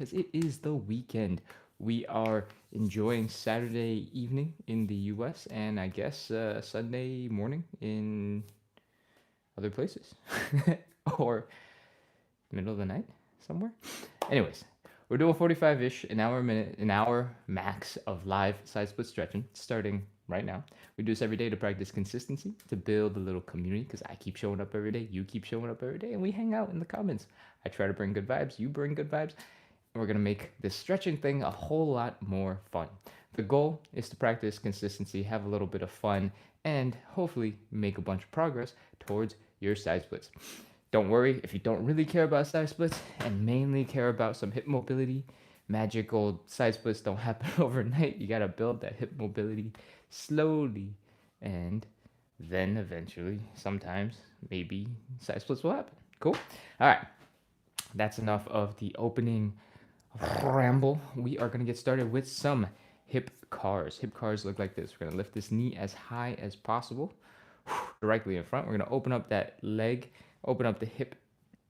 because it is the weekend. We are enjoying Saturday evening in the US and I guess Sunday morning in other places or middle of the night somewhere. Anyways, we're doing 45-ish, an hour max of live side split stretching starting right now. We do this every day to practice consistency, to build a little community because I keep showing up every day, you keep showing up every day, and we hang out in the comments. I try to bring good vibes, you bring good vibes, and we're going to make this stretching thing a whole lot more fun. The goal is to practice consistency, have a little bit of fun, and hopefully make a bunch of progress towards your side splits. Don't worry if you don't really care about side splits and mainly care about some hip mobility. Magical side splits don't happen overnight. You gotta build that hip mobility slowly, and then eventually, sometimes, maybe side splits will happen. Cool? All right, that's enough of the opening ramble. We are gonna get started with some hip cars. Hip cars look like this. We're gonna lift this knee as high as possible, directly in front. We're gonna open up that leg, open up the hip,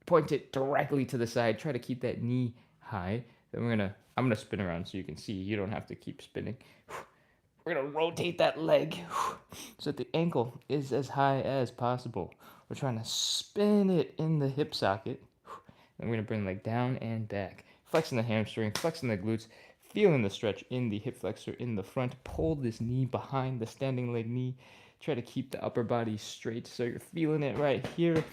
point it directly to the side. Try to keep that knee high. Then I'm gonna spin around so you can see. You don't have to keep spinning. We're gonna rotate that leg so that the ankle is as high as possible. We're trying to spin it in the hip socket. Then we're gonna bring the leg down and back. Flexing the hamstring, flexing the glutes, feeling the stretch in the hip flexor in the front. Pull this knee behind the standing leg knee. Try to keep the upper body straight so you're feeling it right here.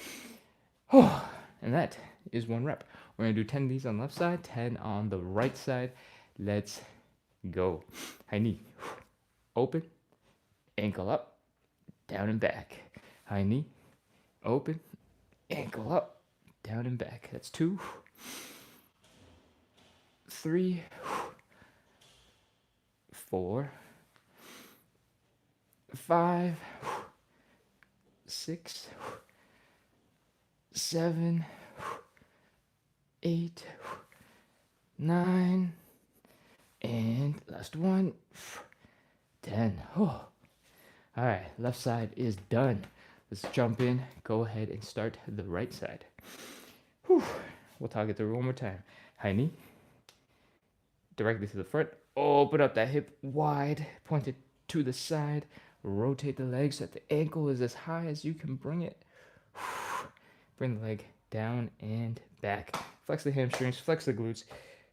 And that is one rep. We're gonna do 10 of these on the left side, 10 on the right side. Let's go. High knee. Open. Ankle up. Down and back. High knee. Open. Ankle up. Down and back. That's 2. 3. 4. 5. 6. 7. 8. 9. And last one. 10. Oh. All right, left side is done. Let's jump in. Go ahead and start the right side. Whew. We'll talk it through one more time. High knee. Directly to the front. Open up that hip wide. Point it to the side. Rotate the leg so that the ankle is as high as you can bring it. Bring the leg down and back. Flex the hamstrings, flex the glutes.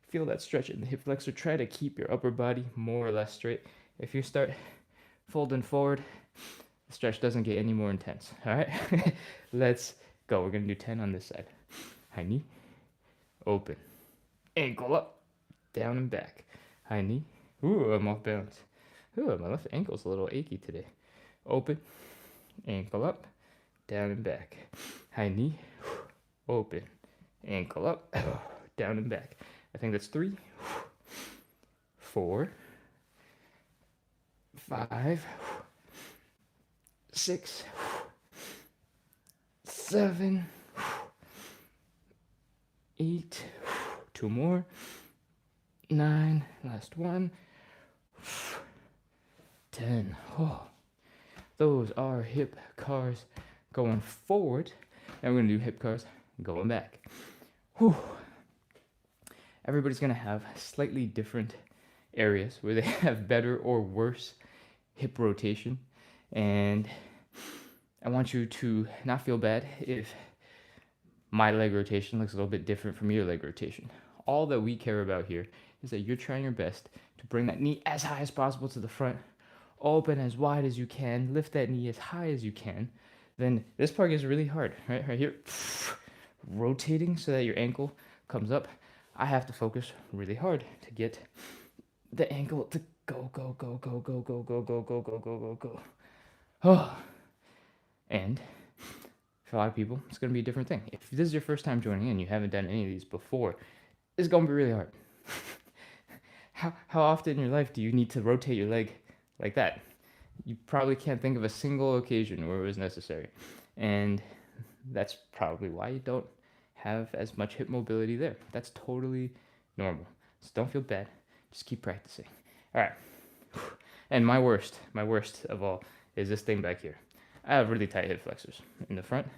Feel that stretch in the hip flexor. Try to keep your upper body more or less straight. If you start folding forward, the stretch doesn't get any more intense. All right, let's go. We're gonna do 10 on this side. High knee, open, ankle up, down and back. High knee. Ooh, I'm off balance. Ooh, my left ankle's a little achy today. Open, ankle up, down and back. High knee, open, ankle up, down and back. I think that's 3, 4, 5, 6, 7, 8, 2 more, 9, last one, 10. Oh, those are hip cars going forward, and we're gonna do hip cars going back. Whew. Everybody's gonna have slightly different areas where they have better or worse hip rotation, and I want you to not feel bad if my leg rotation looks a little bit different from your leg rotation. All that we care about here is that you're trying your best to bring that knee as high as possible to the front, open as wide as you can, lift that knee as high as you can. Then this part is really hard, right here, rotating so that your ankle comes up. I have to focus really hard to get the ankle to go, go, go, go, go, go, go, go, go, go, go, go, go. Oh. And for a lot of people, it's going to be a different thing. If this is your first time joining in, you haven't done any of these before, it's going to be really hard. How often in your life do you need to rotate your leg like that? You probably can't think of a single occasion where it was necessary. And that's probably why you don't have as much hip mobility there. That's totally normal. So don't feel bad. Just keep practicing. All right. And my worst of all is this thing back here. I have really tight hip flexors in the front.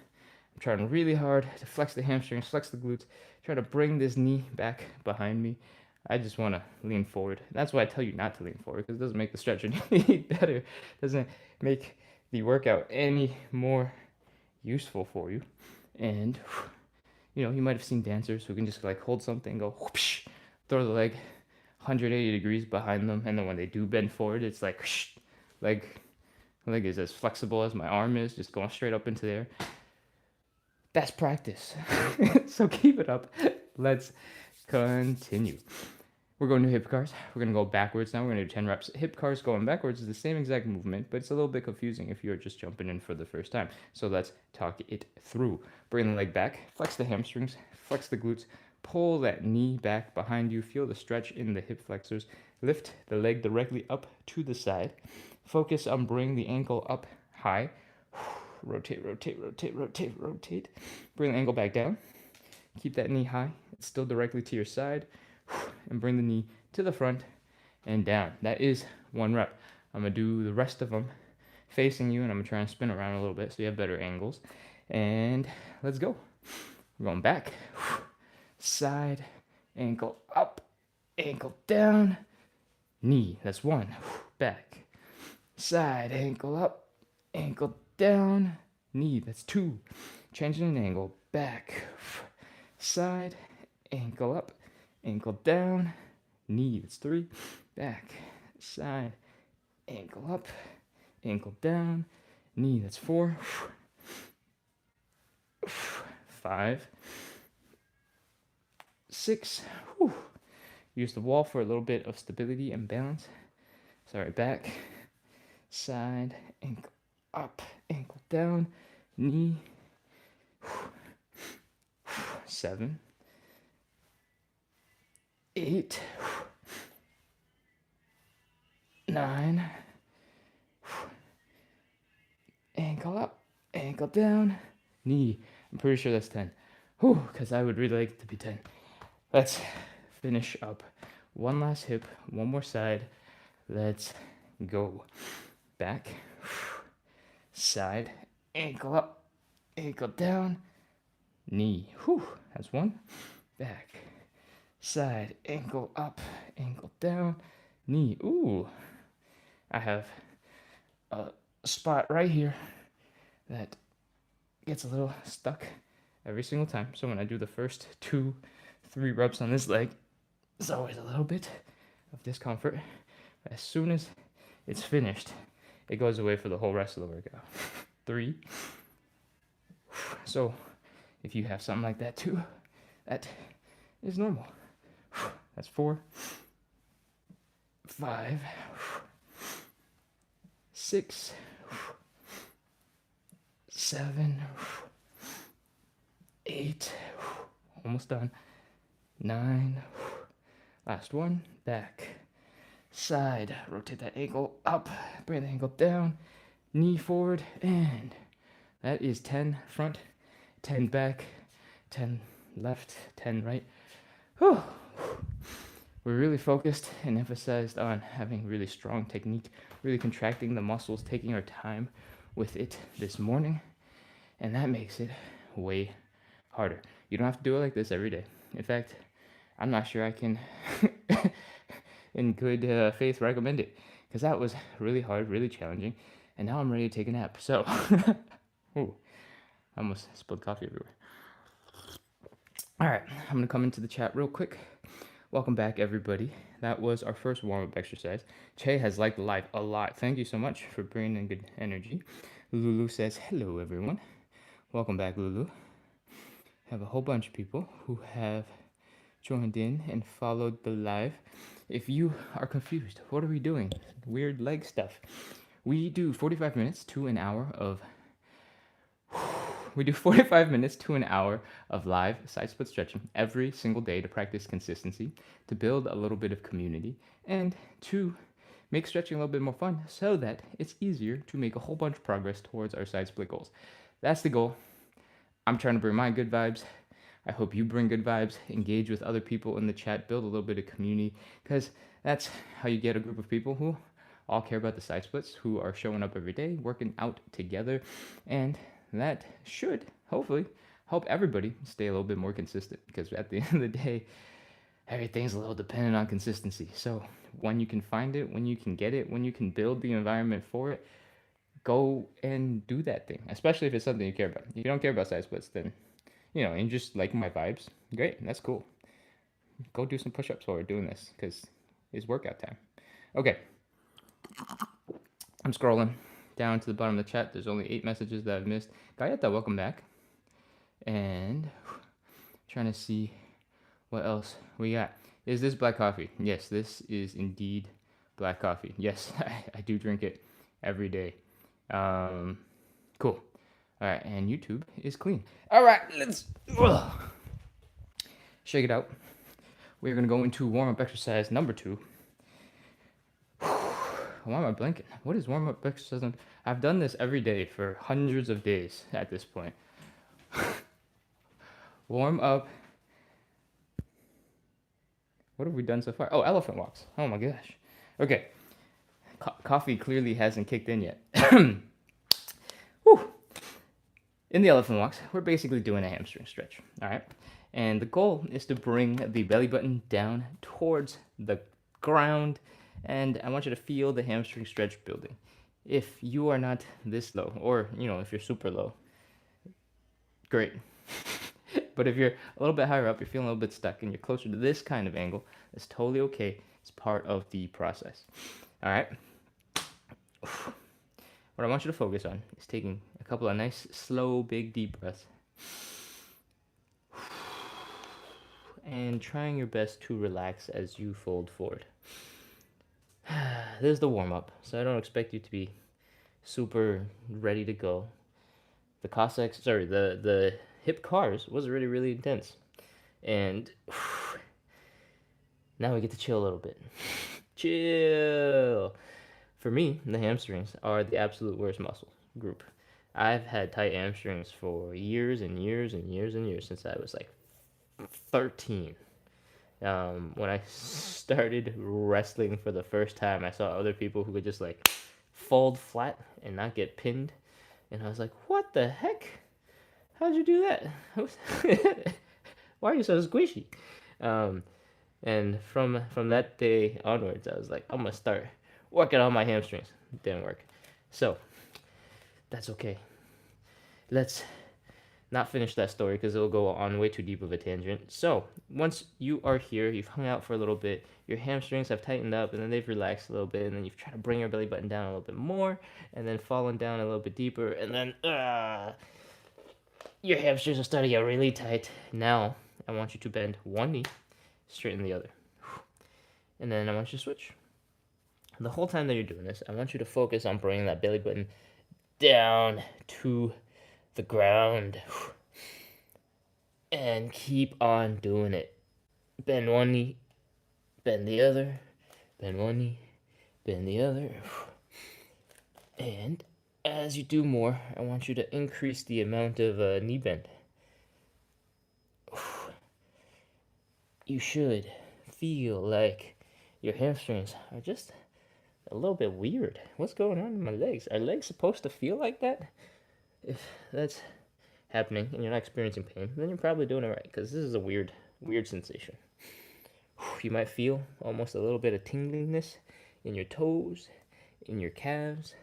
I'm trying really hard to flex the hamstrings, flex the glutes, try to bring this knee back behind me. I just want to lean forward. That's why I tell you not to lean forward, because it doesn't make the stretch any better. It doesn't make the workout any more useful for you. And you might have seen dancers who can just like hold something, go whoosh, throw the leg 180 degrees behind them, and then when they do bend forward, it's like whoosh, leg is as flexible as my arm is, just going straight up into there. That's practice. So keep it up. Let's continue. We're going to hip cars. We're going to go backwards now. We're going to do 10 reps. Hip cars going backwards is the same exact movement, but it's a little bit confusing if you're just jumping in for the first time. So let's talk it through. Bring the leg back, flex the hamstrings, flex the glutes, pull that knee back behind you. Feel the stretch in the hip flexors. Lift the leg directly up to the side. Focus on bringing the ankle up high. Rotate, rotate, rotate, rotate, rotate. Bring the ankle back down. Keep that knee high. It's still directly to your side. And bring the knee to the front and down. That is 1 rep. I'm going to do the rest of them facing you, and I'm going to try and spin around a little bit so you have better angles. And let's go. We're going back. Side, ankle up, ankle down, knee. That's 1. Back. Side, ankle up, ankle down, knee. That's 2. Changing an angle. Back. Side, ankle up, ankle down, knee. That's 3. Back. Side, ankle up, ankle down, knee. That's 4. 5. 6. Use the wall for a little bit of stability and balance. Sorry, back. Side, ankle up, ankle down, knee. 7. 8. 9. Ankle up, ankle down, knee. I'm pretty sure that's 10. Because I would really like it to be 10. Let's finish up. 1 last hip, 1 more side. Let's go. Back, side, ankle up, ankle down, knee. That's 1. Back, side, ankle up, ankle down, knee. I have a spot right here that gets a little stuck every single time. So when I do the first 2, 3 reps on this leg, there's always a little bit of discomfort. But as soon as it's finished, it goes away for the whole rest of the workout. 3. So if you have something like that too, that is normal. That's 4. 5. 6. 7. 8. Almost done. 9. Last one. Back. Side. Rotate that ankle up. Bring the ankle down. Knee forward. And that is 10 front, 10 back, 10 left, 10 right. Whew. We're really focused and emphasized on having really strong technique, really contracting the muscles, taking our time with it this morning. And that makes it way harder. You don't have to do it like this every day. In fact, I'm not sure I can, in good faith, recommend it. Because that was really hard, really challenging. And now I'm ready to take a nap. So, I almost spilled coffee everywhere. All right, I'm going to come into the chat real quick. Welcome back, everybody. That was our first warm-up exercise. Che has liked the live a lot. Thank you so much for bringing in good energy. Lulu says, hello, everyone. Welcome back, Lulu. Have a whole bunch of people who have joined in and followed the live. If you are confused, what are we doing? Weird leg stuff. We do 45 minutes to an hour of live side split stretching every single day to practice consistency, to build a little bit of community, and to make stretching a little bit more fun so that it's easier to make a whole bunch of progress towards our side split goals. That's the goal. I'm trying to bring my good vibes. I hope you bring good vibes, engage with other people in the chat, build a little bit of community, because that's how you get a group of people who all care about the side splits, who are showing up every day, working out together, and that should hopefully help everybody stay a little bit more consistent, because at the end of the day, everything's a little dependent on consistency. So when you can find it, when you can get it, when you can build the environment for it, go and do that thing, especially if it's something you care about. If you don't care about side splits, then, and you just like my vibes, great, that's cool. Go do some push-ups while we're doing this, because it's workout time. Okay, I'm scrolling down to the bottom of the chat. There's only 8 messages that I've missed. Gayeta, welcome back. And trying to see what else we got. Is this black coffee? Yes, this is indeed black coffee. Yes, I do drink it every day. Cool. All right, and YouTube is clean. All right, let's shake it out. We're gonna go into warm-up exercise number 2. Why am I blanking? What is warm-up exercise? I've done this every day for hundreds of days at this point. Warm up. What have we done so far? Oh, elephant walks. Oh my gosh. Okay. Coffee clearly hasn't kicked in yet. Whew. In the elephant walks, we're basically doing a hamstring stretch. All right. And the goal is to bring the belly button down towards the ground. And I want you to feel the hamstring stretch building. If you are not this low, or, if you're super low, great. But if you're a little bit higher up, you're feeling a little bit stuck, and you're closer to this kind of angle, it's totally okay. It's part of the process. All right? What I want you to focus on is taking a couple of nice, slow, big, deep breaths. And trying your best to relax as you fold forward. This is the warm-up, so I don't expect you to be super ready to go. The Cossacks, the hip cars was really, really intense. And now we get to chill a little bit. Chill. For me, the hamstrings are the absolute worst muscle group. I've had tight hamstrings for years and years and years and years, since I was like 13. When I started wrestling for the first time, I saw other people who could just like fold flat and not get pinned. And I was like, what the heck? How'd you do that? Why are you so squishy? And from that day onwards, I was like, I'm going to start working on my hamstrings. It didn't work. So, that's okay. Let's not finish that story, because it'll go on way too deep of a tangent. So, once you are here, you've hung out for a little bit, your hamstrings have tightened up, and then they've relaxed a little bit, and then you've tried to bring your belly button down a little bit more, and then fallen down a little bit deeper, and then your hamstrings are starting to get really tight. Now, I want you to bend one knee, straighten the other. And then I want you to switch. The whole time that you're doing this, I want you to focus on bringing that belly button down to the ground. And keep on doing it. Bend one knee, bend the other, bend one knee, bend the other. And as you do more, I want you to increase the amount of knee bend. You should feel like your hamstrings are just a little bit weird. What's going on in my legs? Are legs supposed to feel like that? If that's happening and you're not experiencing pain, then you're probably doing it right, because this is a weird sensation. You might feel almost a little bit of tinglingness in your toes, in your calves.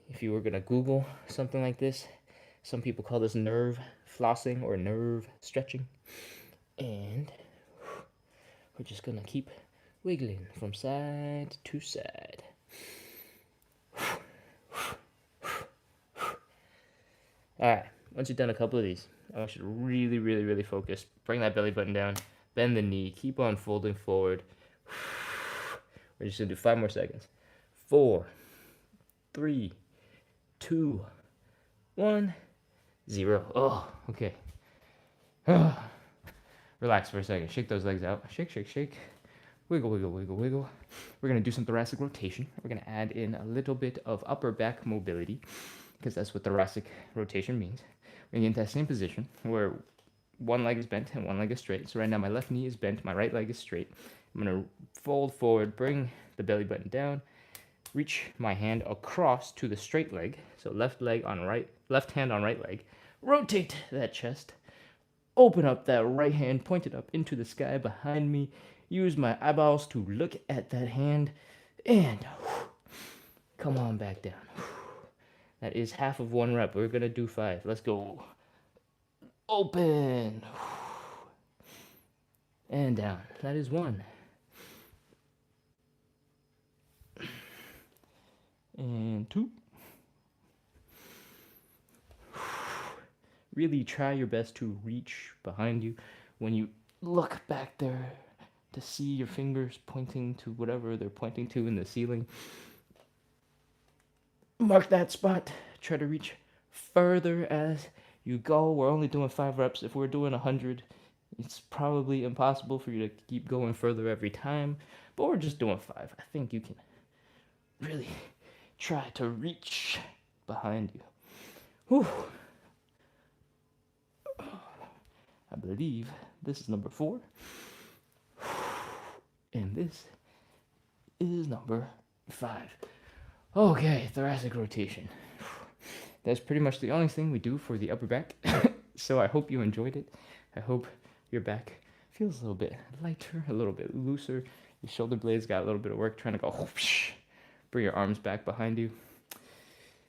If you were going to Google something like this, some people call this nerve flossing or nerve stretching. And we're just going to keep wiggling from side to side. Alright, once you've done a couple of these, I want you to really, really, really focus. Bring that belly button down, bend the knee, keep on folding forward. We're just going to do 5 more seconds. 4, 3, 2, 1, 0. Oh, okay. Relax for a second. Shake those legs out. Shake, shake, shake. Wiggle, wiggle, wiggle, wiggle. We're going to do some thoracic rotation. We're going to add in a little bit of upper back mobility, because that's what thoracic rotation means. We're going to get into that same position where one leg is bent and one leg is straight. So right now my left knee is bent, my right leg is straight. I'm going to fold forward, bring the belly button down, reach my hand across to the straight leg. So left leg on right, left hand on right leg. Rotate that chest. Open up that right hand, point it up into the sky behind me. Use my eyeballs to look at that hand. And come on back down. That is half of one rep. We're going to do 5. Let's go. Open. And down. That is 1. And 2. Really try your best to reach behind you when you look back there to see your fingers pointing to whatever they're pointing to in the ceiling. Mark that spot. Try to reach further as you go. We're only doing 5 reps. If we're doing 100, it's probably impossible for you to keep going further every time, but we're just doing 5. I think you can really try to reach behind you. Whew. I believe this is number 4. And this is number 5. Okay, thoracic rotation. That's pretty much the only thing we do for the upper back. So I hope you enjoyed it. I hope your back feels a little bit lighter, a little bit looser. Your shoulder blades got a little bit of work trying to go whoosh. Bring your arms back behind you.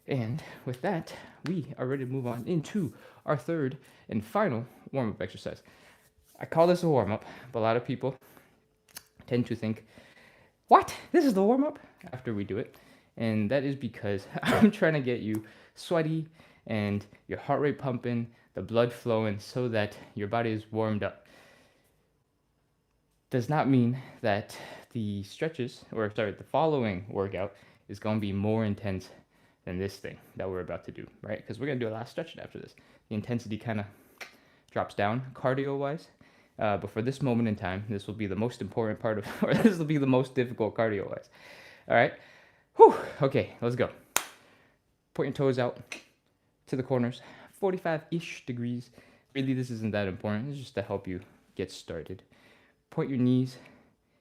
And with that, we are ready to move on into our third and final warm-up exercise. I call this a warm-up, but a lot of people tend to think, what? This is the warm-up? After we do it. And that is because I'm trying to get you sweaty and your heart rate pumping, the blood flowing so that your body is warmed up. Does not mean that the following workout is going to be more intense than this thing that we're about to do, right? Because we're going to do a last stretch after this. The intensity kind of drops down cardio-wise. But for this moment in time, this will be the most important part of, or this will be the most difficult cardio-wise. All right? Whew. Okay, let's go. Point your toes out to the corners, 45-ish degrees. Really, this isn't that important. It's just to help you get started. Point your knees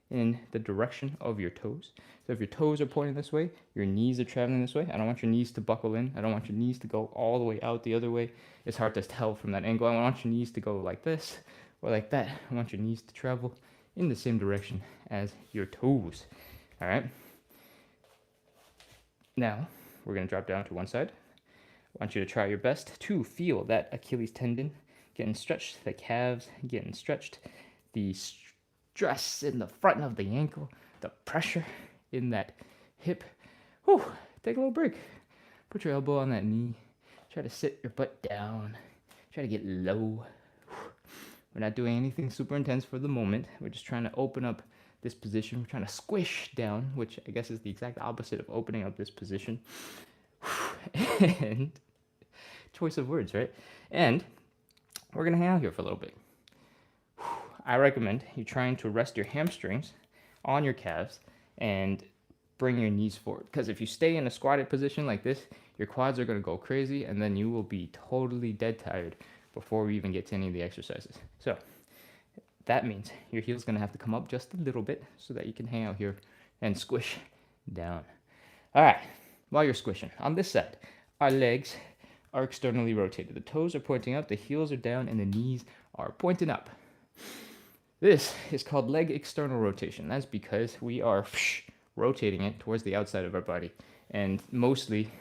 in the direction of your toes. So if your toes are pointing this way, your knees are traveling this way. I don't want your knees to buckle in. I don't want your knees to go all the way out the other way. It's hard to tell from that angle. I want your knees to go like this or like that. I want your knees to travel in the same direction as your toes. All right? Now, we're going to drop down to one side. I want you to try your best to feel that Achilles tendon getting stretched, the calves getting stretched, the stress in the front of the ankle, the pressure in that hip. Whew, take a little break. Put your elbow on that knee. Try to sit your butt down. Try to get low. We're not doing anything super intense for the moment. We're just trying to open up this position. We're trying to squish down, which I guess is the exact opposite of opening up this position. And choice of words, right? And we're going to hang out here for a little bit. I recommend you trying to rest your hamstrings on your calves and bring your knees forward. Because if you stay in a squatted position like this, your quads are going to go crazy and then you will be totally dead tired before we even get to any of the exercises. So that means your heel's going to have to come up just a little bit so that you can hang out here and squish down. All right, while you're squishing, on this side, our legs are externally rotated. The toes are pointing up, the heels are down, and the knees are pointing up. This is called leg external rotation. That's because we are rotating it towards the outside of our body. And mostly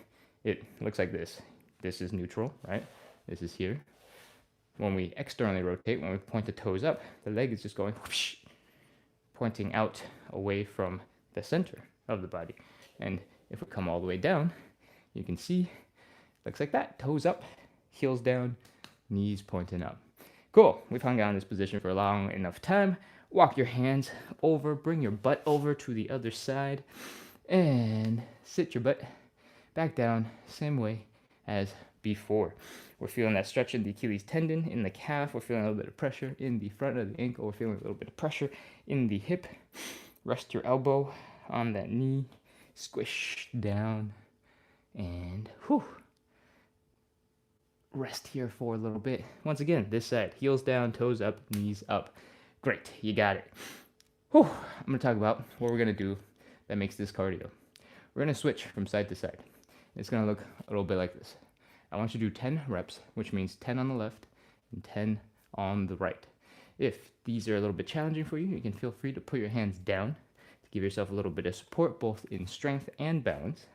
it looks like this. This is neutral, right? This is here. When we externally rotate, when we point the toes up, the leg is just going pointing out away from the center of the body. And if we come all the way down, you can see, looks like that. Toes up, heels down, knees pointing up. Cool, we've hung out in this position for a long enough time. Walk your hands over, bring your butt over to the other side, and sit your butt back down, same way as before. We're feeling that stretch in the Achilles tendon, in the calf. We're feeling a little bit of pressure in the front of the ankle. We're feeling a little bit of pressure in the hip. Rest your elbow on that knee. Squish down. And whew. Rest here for a little bit. Once again, this side. Heels down, toes up, knees up. Great, you got it. Whew. I'm going to talk about what we're going to do that makes this cardio. We're going to switch from side to side. It's going to look a little bit like this. I want you to do 10 reps, which means 10 on the left and 10 on the right. If these are a little bit challenging for you, you can feel free to put your hands down to give yourself a little bit of support, both in strength and balance.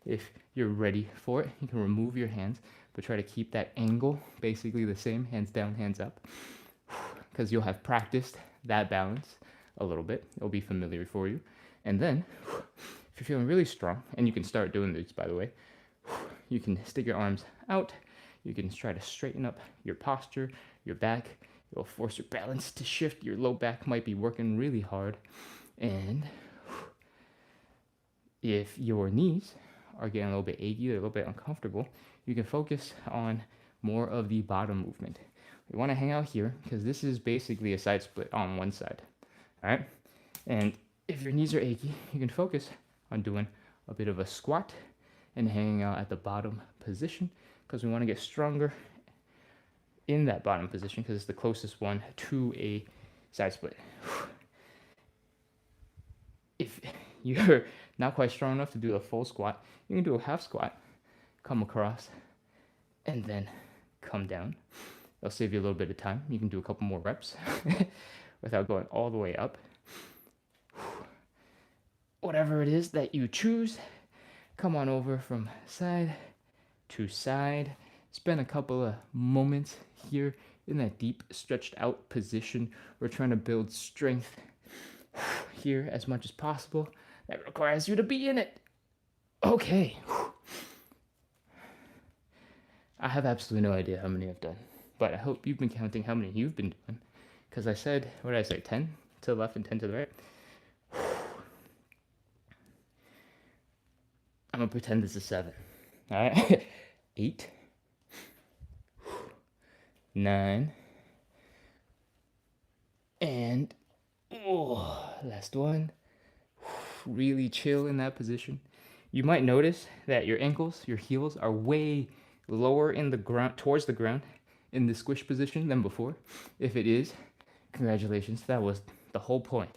If you're ready for it, you can remove your hands, but try to keep that angle basically the same, hands down, hands up, because you'll have practiced that balance a little bit. It'll be familiar for you. And then, if you're feeling really strong, and you can start doing these, by the way, you can stick your arms out. You can try to straighten up your posture, your back. It'll force your balance to shift. Your low back might be working really hard. And if your knees are getting a little bit achy, they're a little bit uncomfortable, you can focus on more of the bottom movement. We want to hang out here because this is basically a side split on one side. All right? And if your knees are achy, you can focus on doing a bit of a squat and hanging out at the bottom position, because we want to get stronger in that bottom position because it's the closest one to a side split. If you're not quite strong enough to do a full squat, you can do a half squat, come across, and then come down. It'll save you a little bit of time. You can do a couple more reps without going all the way up. Whatever it is that you choose, come on over from side to side. Spend a couple of moments here in that deep stretched out position. We're trying to build strength here as much as possible. That requires you to be in it. Okay. I have absolutely no idea how many I've done, but I hope you've been counting how many you've been doing, because I said, what did I say, 10 to the left and 10 to the right? I'm going to pretend this is 7. All right? 8, 9, and last one. Really chill in that position. You might notice that your ankles, your heels are way lower in the ground, towards the ground, in the squish position than before. If it is, congratulations, that was the whole point.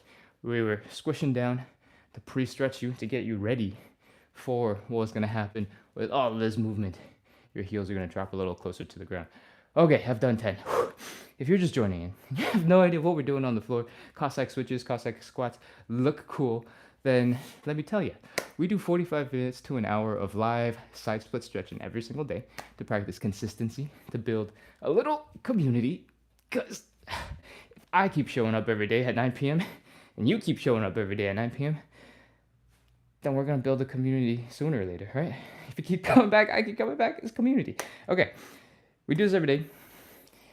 We were squishing down to pre-stretch you, to get you ready for what was going to happen with all of this movement. Your heels are going to drop a little closer to the ground. Okay, I've done 10. If you're just joining in, you have no idea what we're doing on the floor, Cossack switches, Cossack squats look cool, then let me tell you, we do 45 minutes to an hour of live side split stretching every single day to practice consistency, to build a little community, because if I keep showing up every day at 9 p.m. and you keep showing up every day at 9 p.m., then we're going to build a community sooner or later, right? If you keep coming back, I keep coming back, it's community. Okay, we do this every day.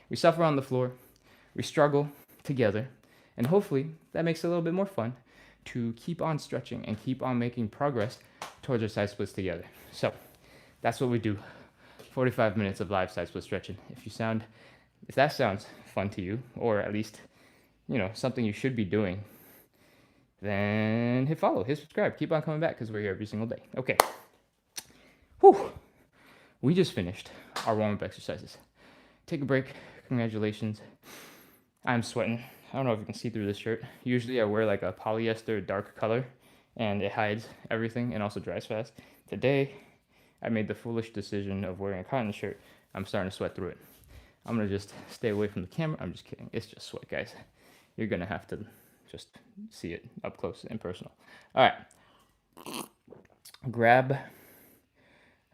We suffer on the floor. We struggle together. And hopefully that makes it a little bit more fun to keep on stretching and keep on making progress towards our side splits together. So that's what we do. 45 minutes of live side split stretching. If that sounds fun to you, or at least, something you should be doing, then hit follow, hit subscribe. Keep on coming back because we're here every single day. Okay. Whew. We just finished our warm-up exercises. Take a break. Congratulations. I'm sweating. I don't know if you can see through this shirt. Usually I wear like a polyester dark color and it hides everything and also dries fast. Today, I made the foolish decision of wearing a cotton shirt. I'm starting to sweat through it. I'm going to just stay away from the camera. I'm just kidding. It's just sweat, guys. You're going to have to just see it up close and personal. All right. Grab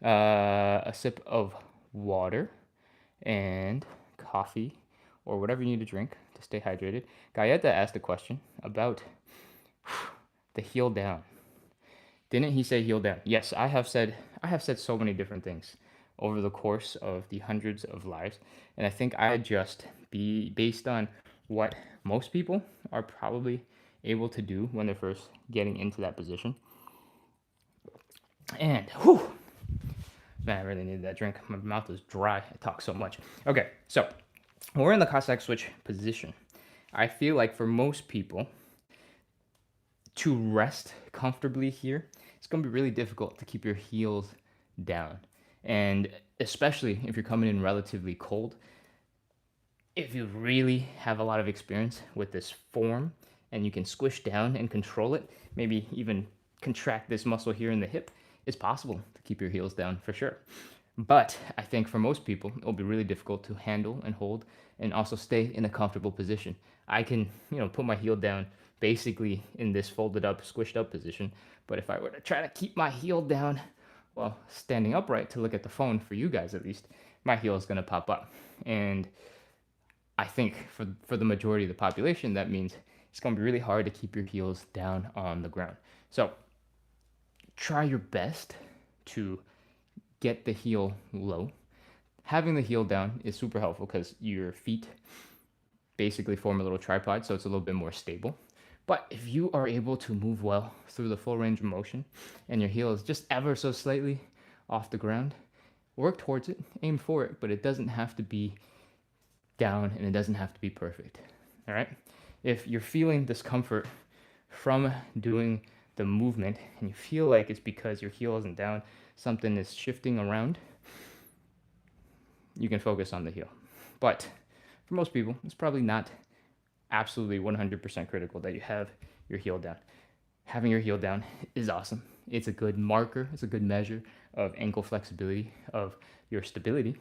a sip of water and coffee or whatever you need to drink to stay hydrated. Gayeta asked a question about the heel down. Didn't he say heel down? Yes, I have said so many different things over the course of the hundreds of lives, and I think I adjust based on what most people are probably able to do when they're first getting into that position. And man, I really needed that drink. My mouth is dry. I talk so much. Okay, so when we're in the Cossack switch position, I feel like for most people to rest comfortably here, it's going to be really difficult to keep your heels down. And especially if you're coming in relatively cold, if you really have a lot of experience with this form and you can squish down and control it, maybe even contract this muscle here in the hip, it's possible to keep your heels down for sure. But I think for most people, it'll be really difficult to handle and hold and also stay in a comfortable position. I can, put my heel down basically in this folded up, squished up position. But if I were to try to keep my heel down, well, standing upright to look at the phone, for you guys at least, my heel is going to pop up. And I think for the majority of the population, that means it's going to be really hard to keep your heels down on the ground. So try your best to get the heel low. Having the heel down is super helpful because your feet basically form a little tripod, so it's a little bit more stable. But if you are able to move well through the full range of motion and your heel is just ever so slightly off the ground, work towards it, aim for it, but it doesn't have to be down and it doesn't have to be perfect. All right? If you're feeling discomfort from doing the movement and you feel like it's because your heel isn't down, something is shifting around, you can focus on the heel. But for most people, it's probably not absolutely 100% critical that you have your heel down. Having your heel down is awesome. It's a good marker, it's a good measure of ankle flexibility, of your stability.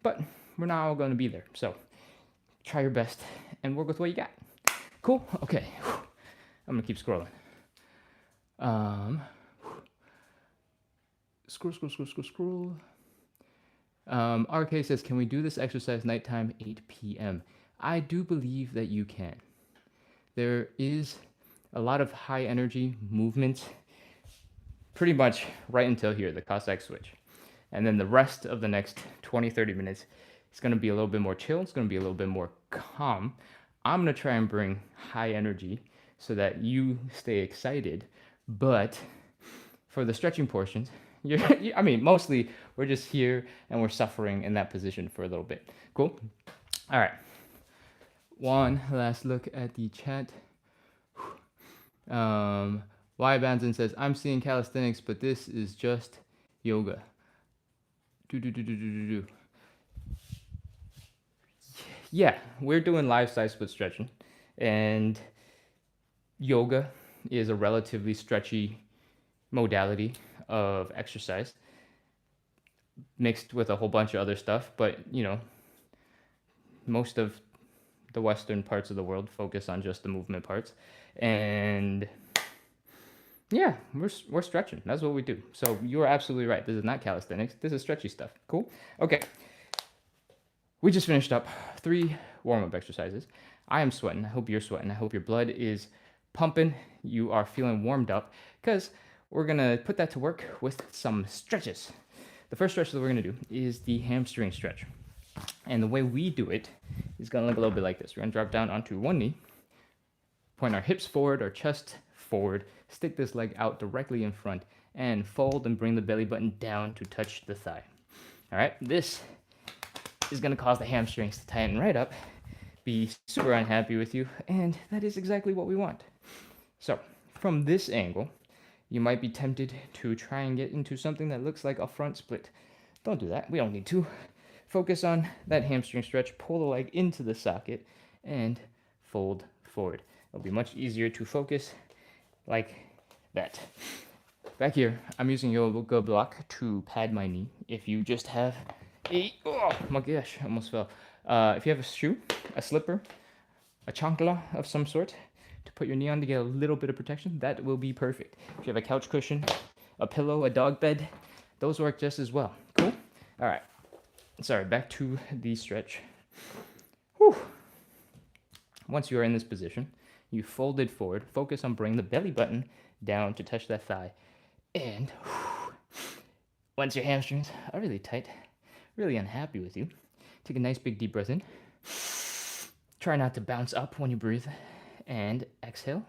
But we're not all going to be there. So try your best and work with what you got. Cool? Okay. I'm going to keep scrolling. Scroll. RK says, can we do this exercise nighttime, 8 p.m.? I do believe that you can. There is a lot of high energy movement pretty much right until here, the Cossack switch. And then the rest of the next 20, 30 minutes, it's going to be a little bit more chill. It's going to be a little bit more calm. I'm going to try and bring high energy so that you stay excited. But for the stretching portions, mostly we're just here and we're suffering in that position for a little bit. Cool? All right. One last look at the chat. Y Banzan says, I'm seeing calisthenics, but this is just yoga. Yeah, we're doing live size split stretching, and yoga is a relatively stretchy modality of exercise mixed with a whole bunch of other stuff. But most of the Western parts of the world focus on just the movement parts, and yeah, we're stretching. That's what we do. So you're absolutely right. This is not calisthenics. This is stretchy stuff. Cool? Okay. We just finished up 3 warm-up exercises. I am sweating. I hope you're sweating. I hope your blood is pumping. You are feeling warmed up because we're going to put that to work with some stretches. The first stretch that we're going to do is the hamstring stretch. And the way we do it is going to look a little bit like this. We're going to drop down onto one knee, point our hips forward, our chest forward, stick this leg out directly in front, and fold and bring the belly button down to touch the thigh. All right, this is going to cause the hamstrings to tighten right up, be super unhappy with you, and that is exactly what we want. So from this angle, you might be tempted to try and get into something that looks like a front split. Don't do that. We don't need to. Focus on that hamstring stretch, pull the leg into the socket, and fold forward. It'll be much easier to focus like that. Back here, I'm using yoga block to pad my knee. If you just have oh my gosh, I almost fell. If you have a shoe, a slipper, a chancla of some sort to put your knee on to get a little bit of protection, that will be perfect. If you have a couch cushion, a pillow, a dog bed, those work just as well. Cool? All right. Sorry, back to the stretch. Whew. Once you are in this position, you fold it forward, focus on bringing the belly button down to touch that thigh. And once your hamstrings are really tight, really unhappy with you, take a nice big deep breath in. Try not to bounce up when you breathe. And exhale.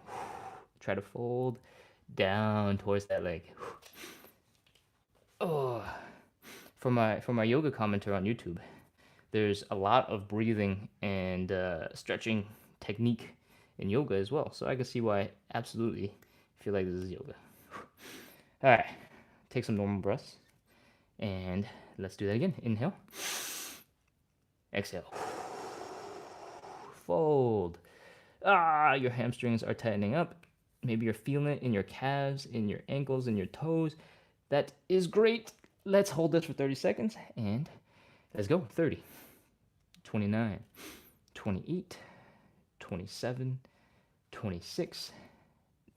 Try to fold down towards that leg. Oh. For my yoga commenter on YouTube, there's a lot of breathing and stretching technique in yoga as well. So I can see why I absolutely feel like this is yoga. All right, take some normal breaths, and let's do that again. Inhale, exhale, fold. Your hamstrings are tightening up. Maybe you're feeling it in your calves, in your ankles, in your toes. That is great. Let's hold this for 30 seconds and let's go. 30, 29, 28, 27, 26,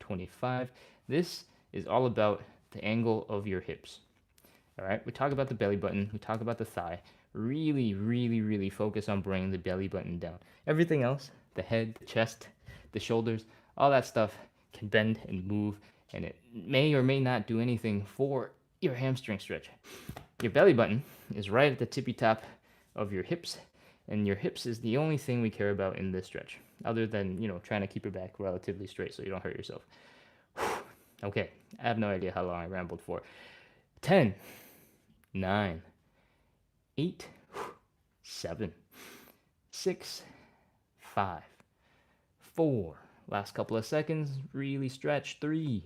25. This is all about the angle of your hips. All right, we talk about the belly button, we talk about the thigh. Really, really, really focus on bringing the belly button down. Everything else, the head, the chest, the shoulders, all that stuff can bend and move, and it may or may not do anything for your hamstring stretch. Your belly button is right at the tippy top of your hips, and your hips is the only thing we care about in this stretch, other than, trying to keep your back relatively straight so you don't hurt yourself. Okay, I have no idea how long I rambled for. 10, 9, 8, 7, 6, 5, 4. Last couple of seconds, really stretch. 3,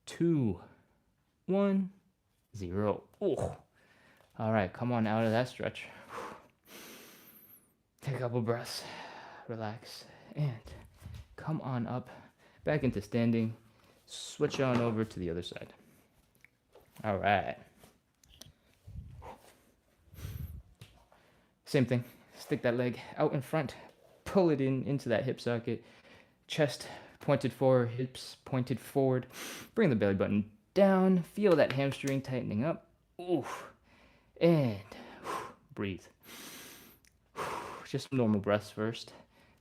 2, 1, 0. Oh. All right, come on out of that stretch. Take a couple breaths, relax, and come on up, back into standing. Switch on over to the other side. All right. Same thing. Stick that leg out in front, pull it into that hip socket, chest pointed forward, hips pointed forward. Bring the belly button down, feel that hamstring tightening up. Oof. And breathe. Just some normal breaths first.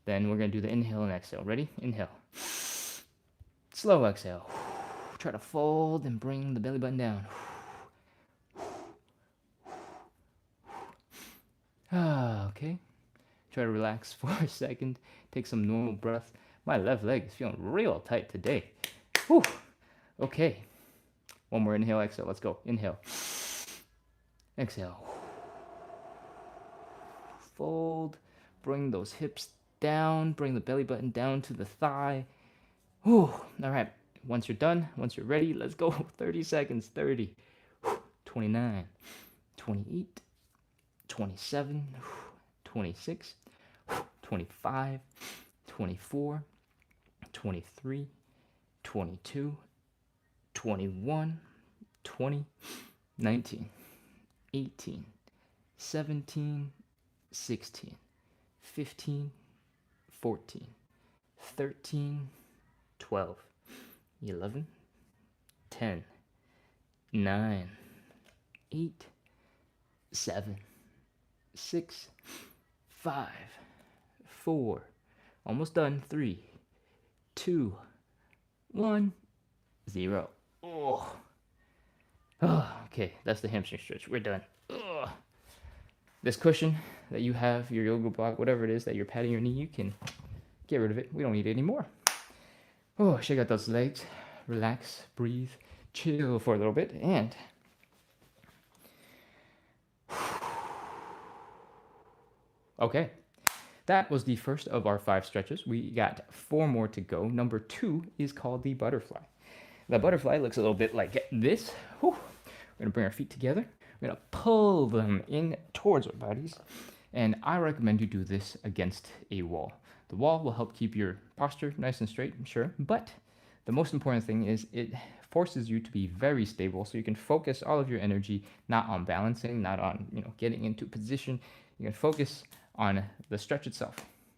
Then we're going to do the inhale and exhale. Ready? Inhale. Slow exhale. Try to fold and bring the belly button down. Okay. Try to relax for a second. Take some normal breath. My left leg is feeling real tight today. Whew. Okay. One more inhale, exhale. Let's go. Inhale. Exhale. Fold. Bring those hips down. Bring the belly button down to the thigh. Whew. All right. Once you're done, once you're ready, let's go. 30 seconds. 30. 29. 28. 27. 26. 25. 24. 23. 22. 21. 20. 19. 18. 17. 16. 15. 14. 13. 12. 11. 10. 9. 8. 7. 6. 5. 4. Almost done. 3. 2. 1. 0. Oh. Okay, that's the hamstring stretch. We're done. This cushion that you have, your yoga block, whatever it is that you're patting your knee, you can get rid of it. We don't need it anymore. Shake out those legs. Relax, breathe, chill for a little bit, and okay. That was the first of our 5 stretches. We got 4 more to go. Number 2 is called the butterfly. The butterfly looks a little bit like this. We're going to bring our feet together. We're going to pull them in towards our bodies. And I recommend you do this against a wall. The wall will help keep your posture nice and straight, sure. But the most important thing is it forces you to be very stable so you can focus all of your energy not on balancing, not on getting into position. You can focus on the stretch itself.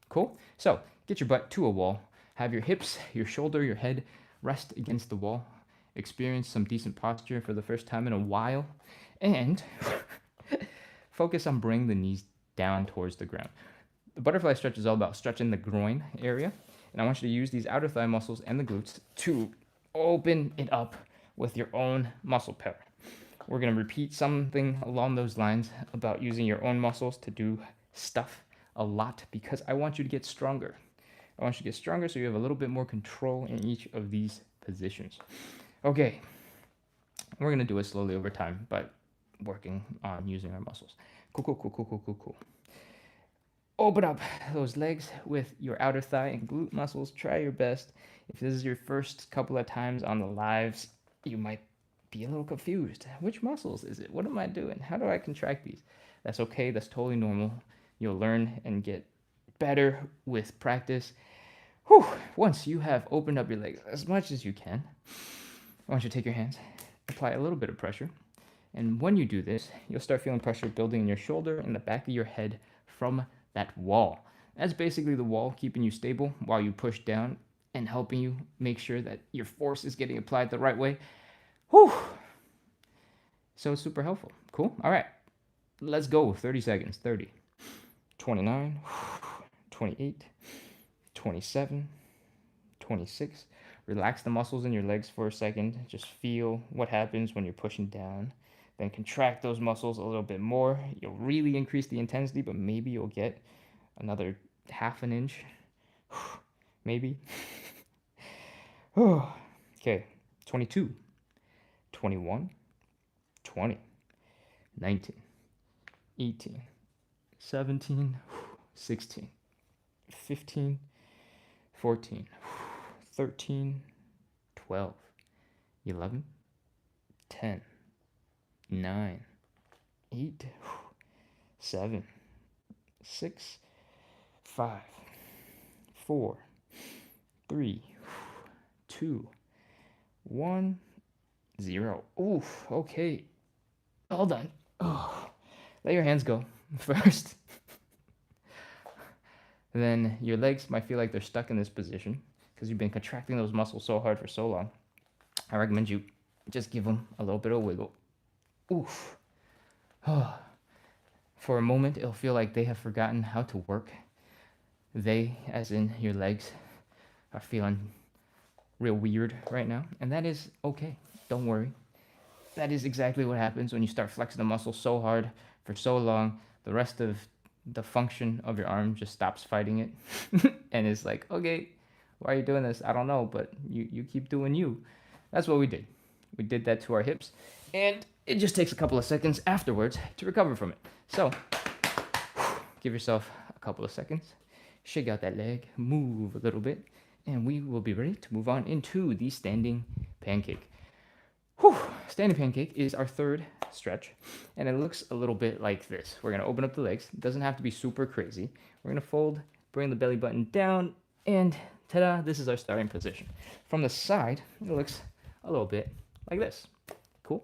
Cool? So get your butt to a wall. Have your hips, your shoulder, your head rest against the wall. Experience some decent posture for the first time in a while. And focus on bringing the knees down towards the ground. The butterfly stretch is all about stretching the groin area. And I want you to use these outer thigh muscles and the glutes to open it up with your own muscle power. We're going to repeat something along those lines about using your own muscles to do stuff a lot because I want you to get stronger. I want you to get stronger so you have a little bit more control in each of these positions. Okay, we're going to do it slowly over time by working on using our muscles. Cool. Open up those legs with your outer thigh and glute muscles. Try your best. If this is your first couple of times on the lives, you might be a little confused. Which muscles is it? What am I doing? How do I contract these? That's okay. That's totally normal. You'll learn and get better with practice. Once you have opened up your legs as much as you can, I want you to take your hands, apply a little bit of pressure, And when you do this, you'll start feeling pressure building in your shoulder and the back of your head from that wall. That's basically the wall keeping you stable while you push down and helping you make sure that your force is getting applied the right way. Whew. So it's super helpful. Cool. All right. Let's go. 30 seconds. 30, 29, 28, 27, 26. Relax the muscles in your legs for a second. Just feel what happens when you're pushing down. Then contract those muscles a little bit more. You'll really increase the intensity, but maybe you'll get another half an inch. Maybe. Okay. 22, 21, 20, 19, 18, 17, 16, 15, 14, 13, 12, 11, 10, 9, 8, 7, 6, 5, 4, 3, 2, 1, 0. Oof, okay. All done. Oh, let your hands go first. Then your legs might feel like they're stuck in this position because you've been contracting those muscles so hard for so long. I recommend you just give them a little bit of wiggle. Oof. For a moment, it'll feel like they have forgotten how to work. They, as in your legs, are feeling real weird right now, and that is okay. Don't worry. That is exactly what happens when you start flexing the muscle so hard for so long. The rest of the function of your arm just stops fighting it and is like, okay, why are you doing this? I don't know, but you keep doing you. That's what we did. We did that to our hips, and it just takes a couple of seconds afterwards to recover from it. So give yourself a couple of seconds, shake out that leg, move a little bit, and we will be ready to move on into the standing pancake. Whew. Standing pancake is our third stretch, and it looks a little bit like this. We're going to open up the legs. It doesn't have to be super crazy. We're going to fold, bring the belly button down, and ta-da, this is our starting position. From the side, it looks a little bit like this. Cool.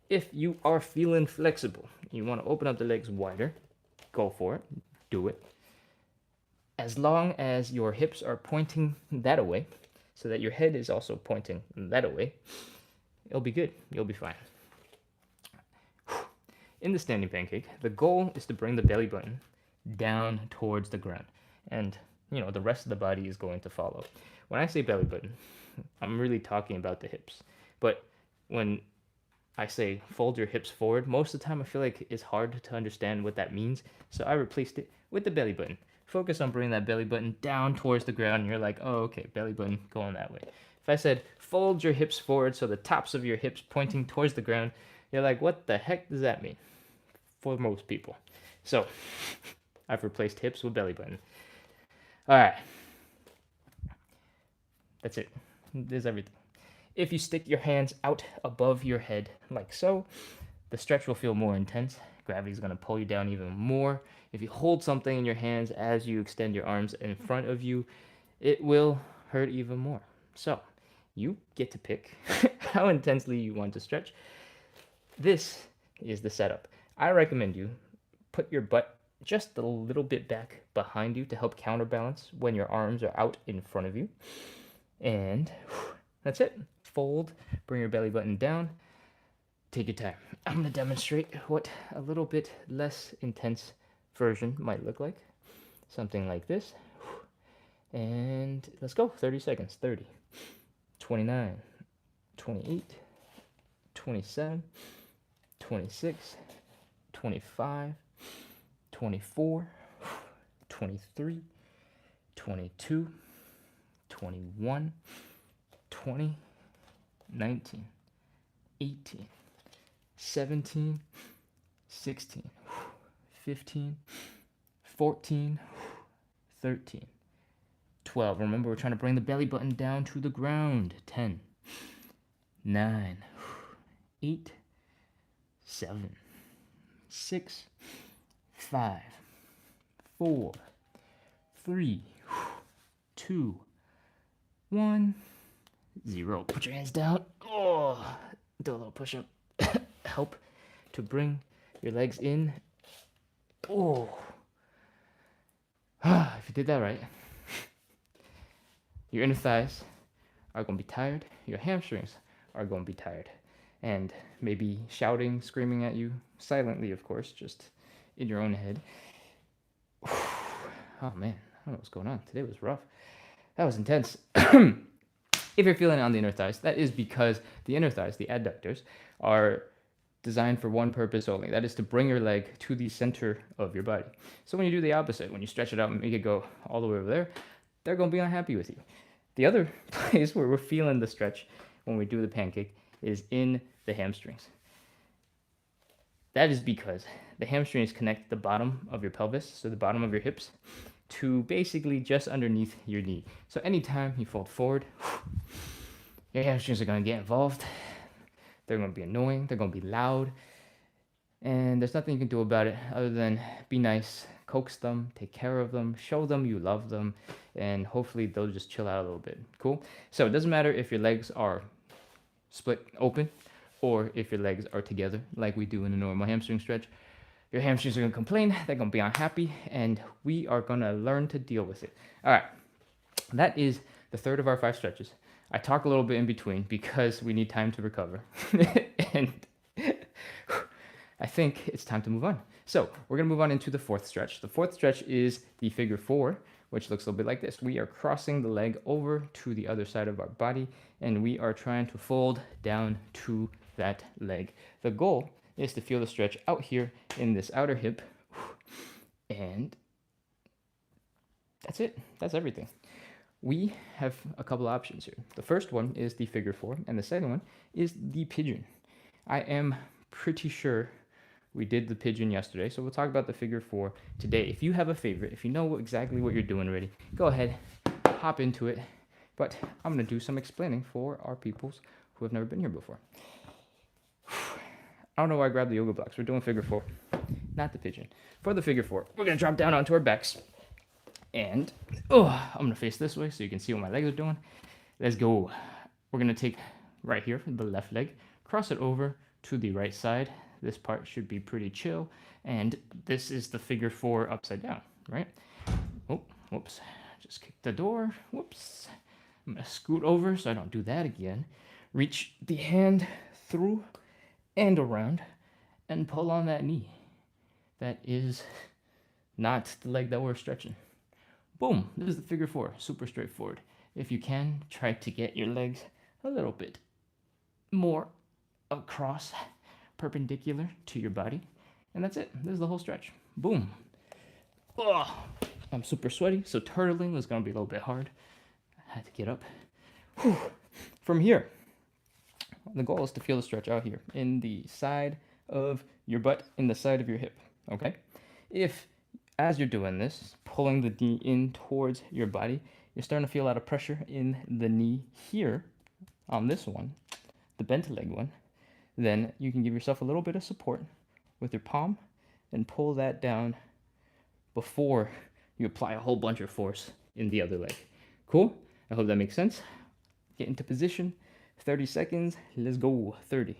If you are feeling flexible, you want to open up the legs wider, go for it. Do it. As long as your hips are pointing that away, so that your head is also pointing that away, it'll be good. You'll be fine. In the standing pancake, the goal is to bring the belly button down towards the ground. And, the rest of the body is going to follow. When I say belly button, I'm really talking about the hips. But when I say fold your hips forward, most of the time I feel like it's hard to understand what that means. So I replaced it with the belly button. Focus on bringing that belly button down towards the ground, and you're like, oh, okay, belly button going that way. If I said fold your hips forward so the tops of your hips pointing towards the ground, you're like, what the heck does that mean? For most people. So I've replaced hips with belly button. All right. That's it. There's everything. If you stick your hands out above your head like so, the stretch will feel more intense. Gravity is going to pull you down even more. If you hold something in your hands as you extend your arms in front of you, it will hurt even more. So you get to pick how intensely you want to stretch. This is the setup. I recommend you put your butt just a little bit back behind you to help counterbalance when your arms are out in front of you. And that's it. Fold, bring your belly button down. Take your time. I'm going to demonstrate what a little bit less intense version might look like. Something like this. And let's go. 30 seconds. 30, 29, 28, 27, 26, 25, 24, 23, 22, 21, 20, 19, 18, 17, 16, 15, 14, 13, 12. Remember, we're trying to bring the belly button down to the ground. 10, 9, 8, 7, 6, 5, 4, 3, 2, 1, 0. Put your hands down. Oh, do a little push up. Help. to bring your legs in. Oh, if you did that right, your inner thighs are going to be tired. Your hamstrings are going to be tired. And maybe shouting, screaming at you, silently, of course, just in your own head. Oh man, I don't know what's going on. Today was rough. That was intense. If you're feeling it on the inner thighs, that is because the inner thighs, the adductors, are designed for one purpose only. That is to bring your leg to the center of your body. So when you do the opposite, when you stretch it out and make it go all the way over there, they're going to be unhappy with you. The other place where we're feeling the stretch when we do the pancake is in the hamstrings. That is because the hamstrings connect the bottom of your pelvis, so the bottom of your hips, to basically just underneath your knee. So anytime you fold forward, your hamstrings are going to get involved. They're going to be annoying. They're going to be loud. And there's nothing you can do about it other than be nice, coax them, take care of them, show them you love them, and hopefully they'll just chill out a little bit. Cool? So it doesn't matter if your legs are split open or if your legs are together like we do in a normal hamstring stretch. Your hamstrings are going to complain, they're going to be unhappy, and we are going to learn to deal with it. All right, that is the third of our 5 stretches. I talk a little bit in between because we need time to recover. And I think it's time to move on. So we're going to move on into the 4th stretch. The 4th stretch is the figure 4, which looks a little bit like this. We are crossing the leg over to the other side of our body, and we are trying to fold down to that leg. The goal is to feel the stretch out here in this outer hip, and that's it. That's everything. We have a couple options here. The first one is the figure 4, and the second one is the pigeon. I am pretty sure we did the pigeon yesterday, so we'll talk about the figure 4 today. If you have a favorite, if you know exactly what you're doing already, go ahead, hop into it. But I'm going to do some explaining for our peoples who have never been here before. I don't know why I grabbed the yoga blocks. We're doing figure 4, not the pigeon. For the figure 4, we're going to drop down onto our backs. And I'm going to face this way so you can see what my legs are doing. Let's go. We're going to take right here, the left leg, cross it over to the right side. This part should be pretty chill. And this is the figure 4 upside down, right? Oh, whoops. Just kicked the door. Whoops. I'm going to scoot over so I don't do that again. Reach the hand through and around and pull on that knee. That is not the leg that we're stretching. Boom, this is the figure 4, super straightforward. If you can, try to get your legs a little bit more across, perpendicular to your body. And that's it, this is the whole stretch. Boom. Oh, I'm super sweaty, so turtling is gonna be a little bit hard. I had to get up. Whew. From here, the goal is to feel the stretch out here in the side of your butt, in the side of your hip, okay? If, as you're doing this, pulling the knee in towards your body, you're starting to feel a lot of pressure in the knee here on this one, the bent leg one, then you can give yourself a little bit of support with your palm and pull that down before you apply a whole bunch of force in the other leg. Cool? I hope that makes sense. Get into position. 30 seconds. Let's go. 30,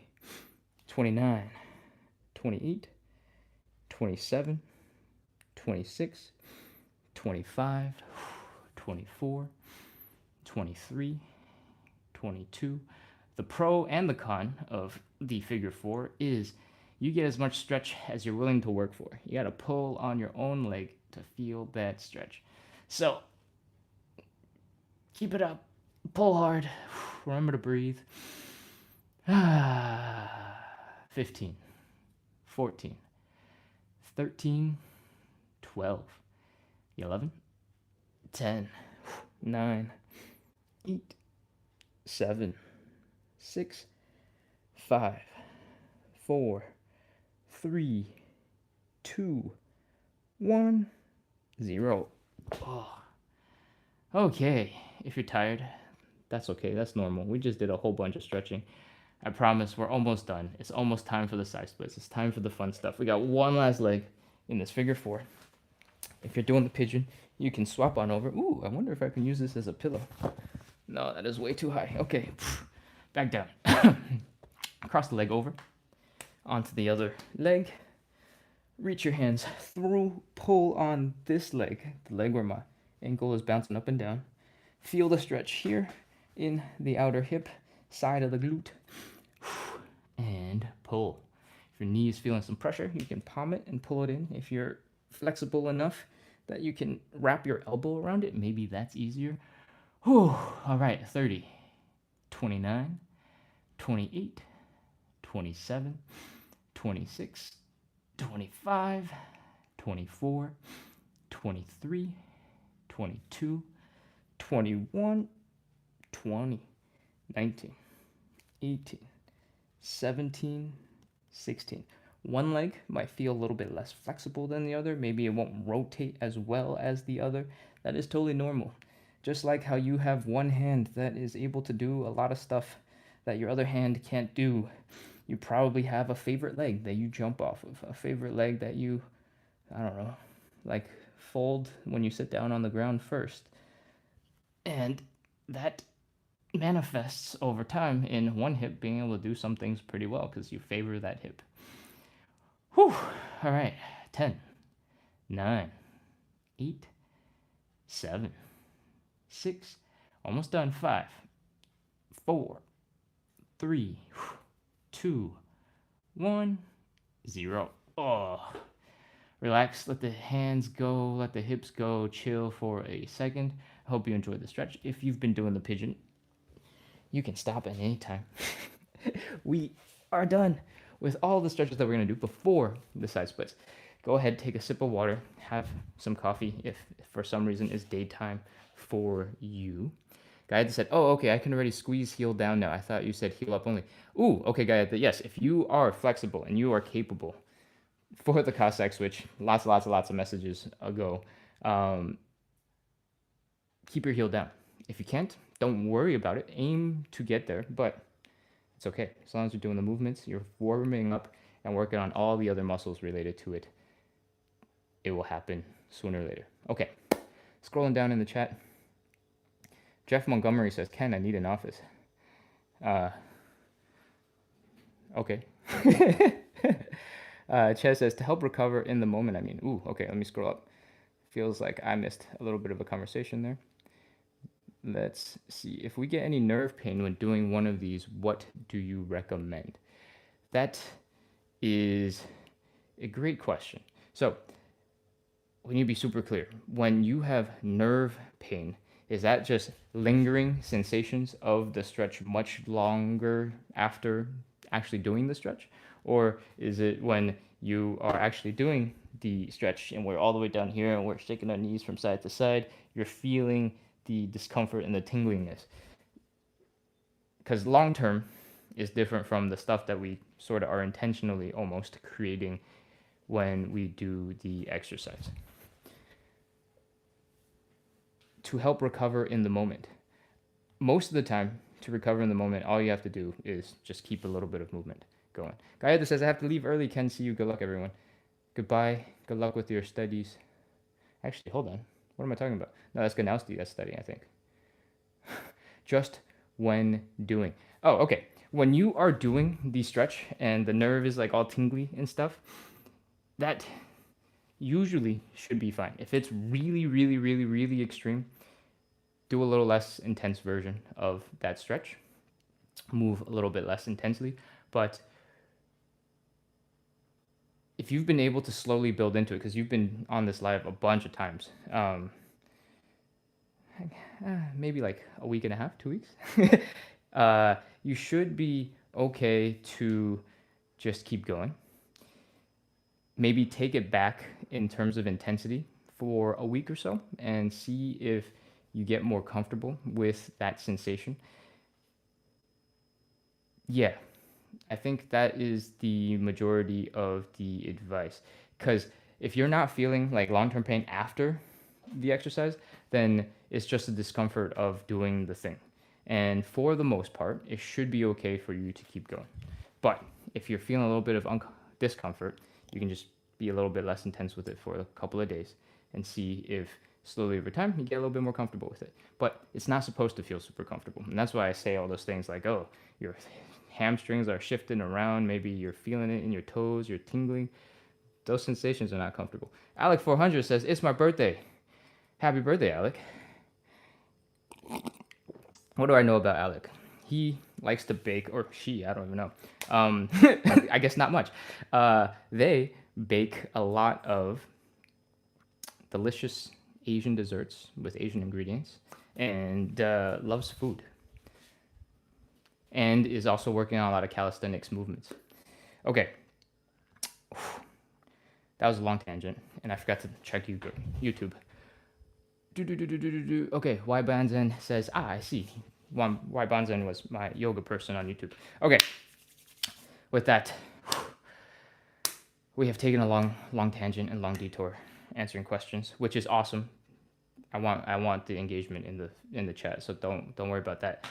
29, 28, 27, 26, 25, 24, 23, 22. The pro and the con of the figure 4 is you get as much stretch as you're willing to work for. You got to pull on your own leg to feel that stretch. So keep it up. Pull hard. Remember to breathe. 15, 14, 13, 12, 11, 10, 9, 8, 7, 6, 5, 4, 3, 2, 1, 0. Oh. Okay, if you're tired, that's okay, that's normal. We just did a whole bunch of stretching. I promise we're almost done. It's almost time for the side splits. It's time for the fun stuff. We got one last leg in this figure 4. If you're doing the pigeon, you can swap on over. Ooh, I wonder if I can use this as a pillow. No, that is way too high. Okay, back down. Cross the leg over. onto the other leg. Reach your hands through, pull on this leg, the leg where my ankle is bouncing up and down. Feel the stretch here in the outer hip, side of the glute, and pull. If your knee is feeling some pressure, you can palm it and pull it in. If you're flexible enough that you can wrap your elbow around it, maybe that's easier. Whew. All right, 30, 29, 28, 27, 26, 25, 24, 23, 22, 21, 20, 19, 18, 17, 16. One leg might feel a little bit less flexible than the other. Maybe it won't rotate as well as the other. That is totally normal. Just like how you have one hand that is able to do a lot of stuff that your other hand can't do. You probably have a favorite leg that you jump off of, a favorite leg that you, I don't know, like fold when you sit down on the ground first. And that manifests over time in one hip being able to do some things pretty well because you favor that hip. Whew. All right. 10, 9, 8, 7, 6, almost done. 5, 4, 3, 2, 1, 0. Oh. Relax, let the hands go, let the hips go, chill for a second. I hope you enjoyed the stretch. If you've been doing the pigeon, you can stop at any time. We are done with all the stretches that we're going to do before the side splits. Go ahead, take a sip of water, have some coffee if for some reason it's daytime for you. Gayatha said, oh, okay, I can already squeeze heel down now. I thought you said heel up only. Ooh, okay, Gayatha, yes, if you are flexible and you are capable for the Cossack switch, lots of messages ago, keep your heel down. If you can't, don't worry about it. Aim to get there, but it's okay. As long as you're doing the movements, you're warming up and working on all the other muscles related to it, it will happen sooner or later. Okay, scrolling down in the chat. Jeff Montgomery says, Ken, I need an office. Okay. Ches says, to help recover in the moment, I mean. Ooh, okay, let me scroll up. Feels like I missed a little bit of a conversation there. Let's see. If we get any nerve pain when doing one of these, what do you recommend? That is a great question. So, we need to be super clear. When you have nerve pain, is that just lingering sensations of the stretch much longer after actually doing the stretch? Or is it when you are actually doing the stretch and we're all the way down here and we're shaking our knees from side to side, you're feeling the discomfort and the tingliness? Because long term is different from the stuff that we sort of are intentionally almost creating when we do the exercise. To help recover in the moment. Most of the time, to recover in the moment, all you have to do is just keep a little bit of movement going. Gayatha says, I have to leave early. Ken, see you. Good luck, everyone. Goodbye. Good luck with your studies. Actually, hold on. What am I talking about? No, that's Ganowski. That's studying, I think. Just when doing. Oh, okay. When you are doing the stretch and the nerve is like all tingly and stuff, that usually should be fine. If it's really extreme, do a little less intense version of that stretch. Move a little bit less intensely. But if you've been able to slowly build into it, because you've been on this live a bunch of times, maybe like a week and a half, 2 weeks, you should be okay to just keep going. Maybe take it back in terms of intensity for a week or so and see if you get more comfortable with that sensation. Yeah, I think that is the majority of the advice. Because if you're not feeling like long-term pain after the exercise, then it's just a discomfort of doing the thing. And for the most part, it should be okay for you to keep going. But if you're feeling a little bit of discomfort, you can just be a little bit less intense with it for a couple of days and see if slowly over time you get a little bit more comfortable with it. But it's not supposed to feel super comfortable. And that's why I say all those things like, oh, your hamstrings are shifting around. Maybe you're feeling it in your toes, you're tingling. Those sensations are not comfortable. Alec 400 says, it's my birthday. Happy birthday, Alec. What do I know about Alec? He likes to bake, or she, I don't even know. I guess not much. They bake a lot of delicious Asian desserts with Asian ingredients and loves food. And is also working on a lot of calisthenics movements. Okay. That was a long tangent, and I forgot to check YouTube. Okay, Y Banzen says, I see. Y Banzen was my yoga person on YouTube. Okay, with that, we have taken a long tangent and long detour answering questions, which is awesome. I want the engagement in the chat, so don't worry about that.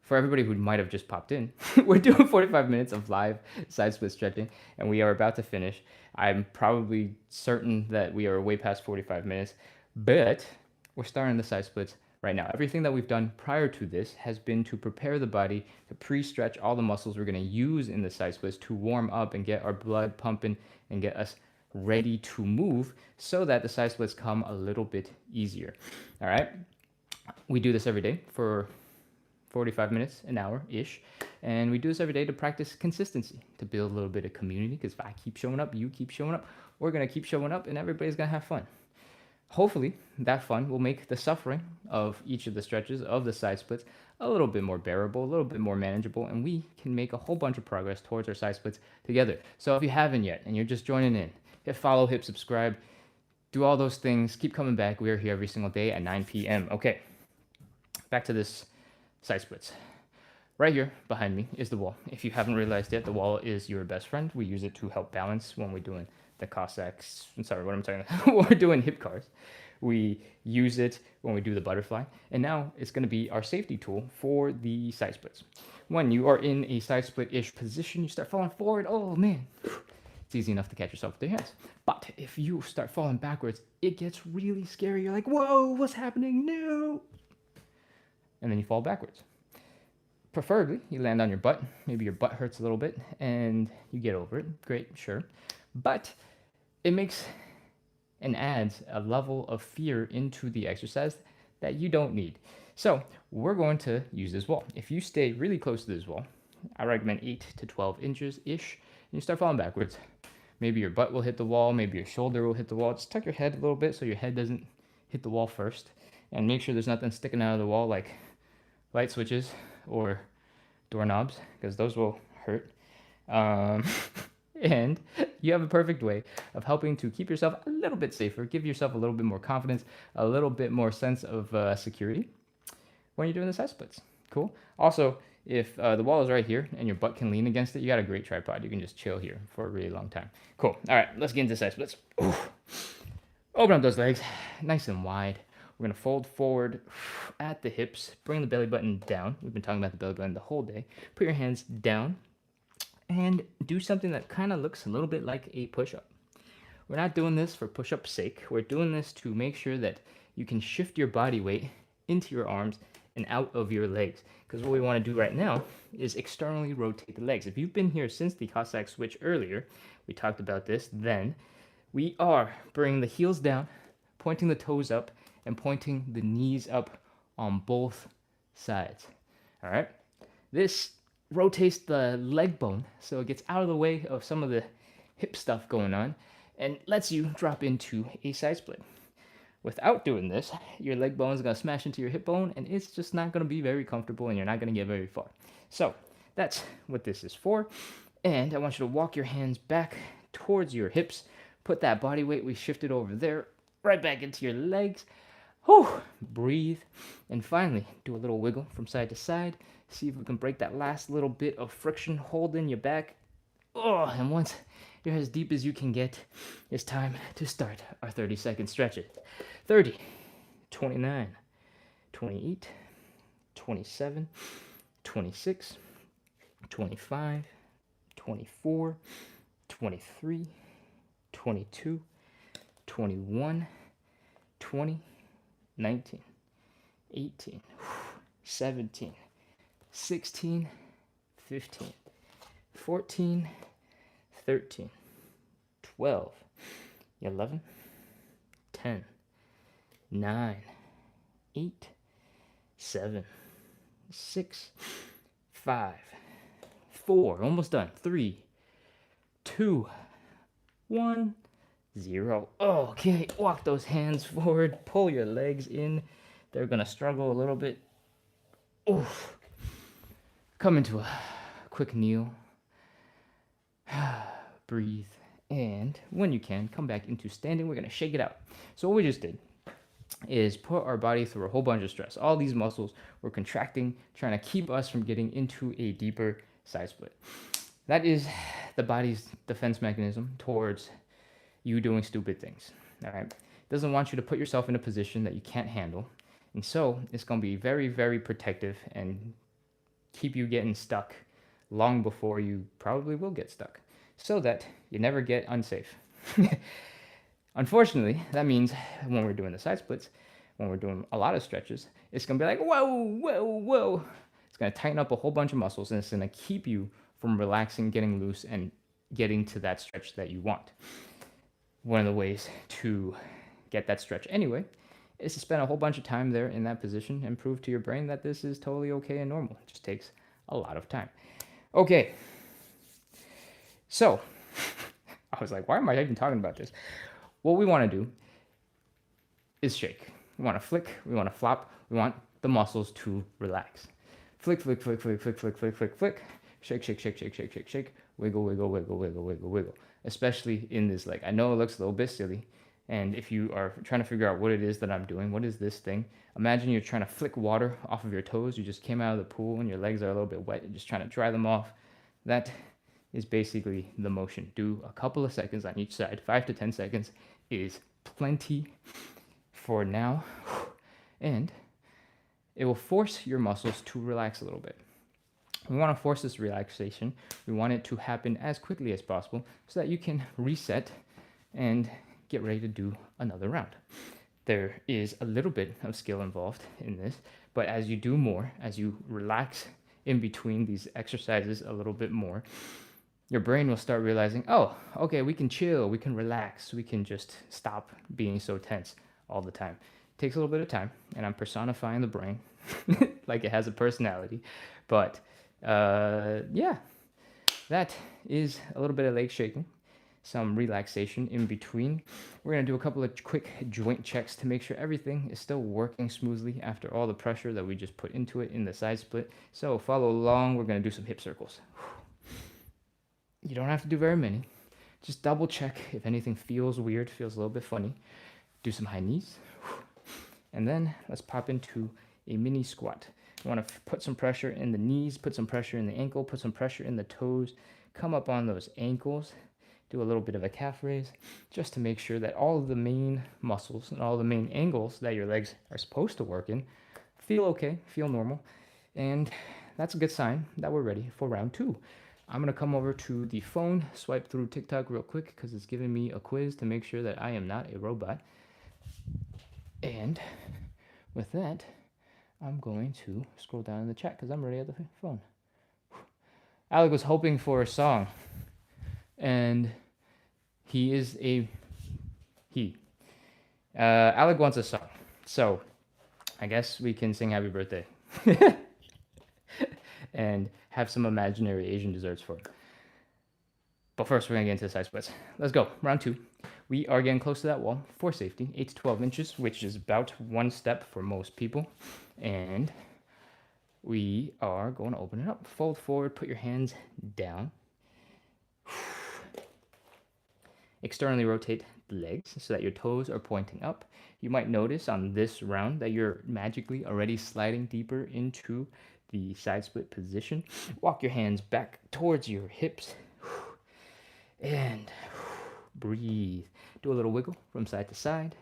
For everybody who might have just popped in, we're doing 45 minutes of live side split stretching, and we are about to finish. I'm probably certain that we are way past 45 minutes, but we're starting the side splits right now. Everything that we've done prior to this has been to prepare the body to pre-stretch all the muscles we're going to use in the side splits to warm up and get our blood pumping and get us ready to move so that the side splits come a little bit easier. All right. We do this every day for 45 minutes, an hour-ish. And we do this every day to practice consistency, to build a little bit of community, because if I keep showing up, you keep showing up, we're going to keep showing up, and everybody's going to have fun. Hopefully, that fun will make the suffering of each of the stretches of the side splits a little bit more bearable, a little bit more manageable, and we can make a whole bunch of progress towards our side splits together. So if you haven't yet, and you're just joining in, hit follow, hit subscribe, do all those things. Keep coming back. We are here every single day at 9 p.m. Okay, back to this side splits. Right here behind me is the wall. If you haven't realized yet, the wall is your best friend. We use it to help balance when we're doing the Cossacks. I'm sorry, what am I talking about? When we're doing hip cars. We use it when we do the butterfly. And now it's going to be our safety tool for the side splits. When you are in a side split-ish position, you start falling forward. Oh, man. It's easy enough to catch yourself with your hands. But if you start falling backwards, it gets really scary. You're like, whoa, what's happening? No. And then you fall backwards. Preferably, you land on your butt. Maybe your butt hurts a little bit, and you get over it. Great, sure. But it makes and adds a level of fear into the exercise that you don't need. So we're going to use this wall. If you stay really close to this wall, I recommend 8 to 12 inches-ish, and you start falling backwards. Maybe your butt will hit the wall. Maybe your shoulder will hit the wall. Just tuck your head a little bit so your head doesn't hit the wall first. And make sure there's nothing sticking out of the wall like light switches or doorknobs, because those will hurt. And you have a perfect way of helping to keep yourself a little bit safer, give yourself a little bit more confidence, a little bit more sense of security when you're doing the side splits. Cool. Also, if the wall is right here and your butt can lean against it, you got a great tripod. You can just chill here for a really long time. Cool. All right, let's get into side splits. Oof. Open up those legs, nice and wide. We're going to fold forward at the hips, bring the belly button down. We've been talking about the belly button the whole day. Put your hands down and do something that kind of looks a little bit like a push-up. We're not doing this for push-up's sake. We're doing this to make sure that you can shift your body weight into your arms and out of your legs. Because what we want to do right now is externally rotate the legs. If you've been here since the Cossack switch earlier, we talked about this then. We are bringing the heels down, pointing the toes up, and pointing the knees up on both sides. All right? This rotates the leg bone so it gets out of the way of some of the hip stuff going on and lets you drop into a side split. Without doing this, your leg bone is going to smash into your hip bone and it's just not going to be very comfortable and you're not going to get very far. So that's what this is for. And I want you to walk your hands back towards your hips. Put that body weight we shifted over there right back into your legs. Whew, breathe. And finally, do a little wiggle from side to side. See if we can break that last little bit of friction holding your back. Oh, and once you're as deep as you can get, it's time to start our 30-second stretches. 30, 29, 28, 27, 26, 25, 24, 23, 22, 21, 20, 19, 18, 17, 16, 15, 14, 13, 12, 11, 10, 9, 8, 7, 6, 5, 4, almost done. 3, 2, 1, 0. Okay, walk those hands forward, pull your legs in. They're gonna struggle a little bit. Oof. Come into a quick kneel. Breathe. And when you can, come back into standing. We're gonna shake it out. So what we just did is put our body through a whole bunch of stress. All these muscles were contracting, trying to keep us from getting into a deeper side split. That is the body's defense mechanism towards you doing stupid things. All right. It doesn't want you to put yourself in a position that you can't handle. And so it's going to be very, very protective and keep you getting stuck long before you probably will get stuck so that you never get unsafe. Unfortunately, that means when we're doing the side splits, when we're doing a lot of stretches, it's going to be like, whoa, whoa, whoa. It's going to tighten up a whole bunch of muscles and it's going to keep you from relaxing, getting loose, and getting to that stretch that you want. One of the ways to get that stretch anyway is to spend a whole bunch of time there in that position and prove to your brain that this is totally okay and normal. It just takes a lot of time. Okay. So, I was like, why am I even talking about this? What we want to do is shake. We want to flick, we want to flop, we want the muscles to relax. Flick, flick, flick, flick, flick, flick, flick, flick, flick. Shake, shake, shake, shake, shake, shake, shake. Wiggle, wiggle, wiggle, wiggle, wiggle, wiggle. Especially in this leg. I know it looks a little bit silly. And if you are trying to figure out what it is that I'm doing, what is this thing? Imagine you're trying to flick water off of your toes. You just came out of the pool and your legs are a little bit wet. You're just trying to dry them off. That is basically the motion. Do a couple of seconds on each side. 5 to 10 seconds is plenty for now. And it will force your muscles to relax a little bit. We want to force this relaxation. We want it to happen as quickly as possible so that you can reset and get ready to do another round. There is a little bit of skill involved in this, but as you do more, as you relax in between these exercises a little bit more, your brain will start realizing, oh, okay, we can chill, we can relax, we can just stop being so tense all the time. It takes a little bit of time, and I'm personifying the brain like it has a personality, but yeah, that is a little bit of leg shaking, some relaxation in between. We're going to do a couple of quick joint checks to make sure everything is still working smoothly after all the pressure that we just put into it in the side split. So follow along. We're going to do some hip circles. You don't have to do very many. Just double check if anything feels weird, feels a little bit funny. Do some high knees. And then let's pop into a mini squat. You want to put some pressure in the knees, put some pressure in the ankle, put some pressure in the toes, come up on those ankles, do a little bit of a calf raise, just to make sure that all of the main muscles and all the main angles that your legs are supposed to work in feel okay, feel normal. And that's a good sign that we're ready for round 2. I'm going to come over to the phone, swipe through TikTok real quick because it's giving me a quiz to make sure that I am not a robot. And with that, I'm going to scroll down in the chat because I'm already at the phone. Alec was hoping for a song, and he. Alec wants a song, so I guess we can sing happy birthday and have some imaginary Asian desserts for him. But first, we're going to get into the side splits. Let's go. Round 2. We are getting close to that wall for safety. 8 to 12 inches, which is about one step for most people. And we are going to open it up. Fold forward, put your hands down. Externally rotate the legs so that your toes are pointing up. You might notice on this round that you're magically already sliding deeper into the side split position. Walk your hands back towards your hips. And breathe. Do a little wiggle from side to side.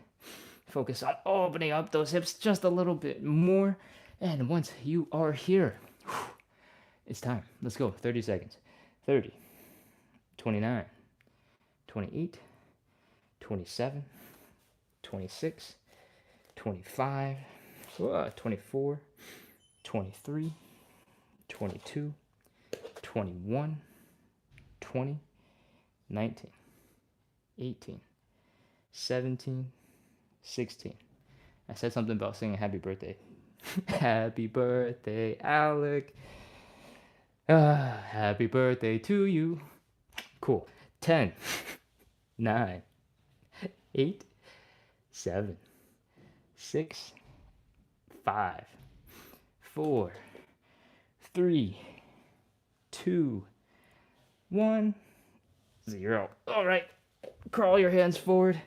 Focus on opening up those hips just a little bit more. And once you are here, it's time. Let's go. 30 seconds. 30, 29, 28, 27, 26, 25, 24, 23, 22, 21, 20, 19, 18, 17, 16. I said something about singing happy birthday. Happy birthday, Alec. Happy birthday to you. Cool. 10, 9, 8, 7, 6, 5, 4, 3, 2, 1, 0. All right. Crawl your hands forward.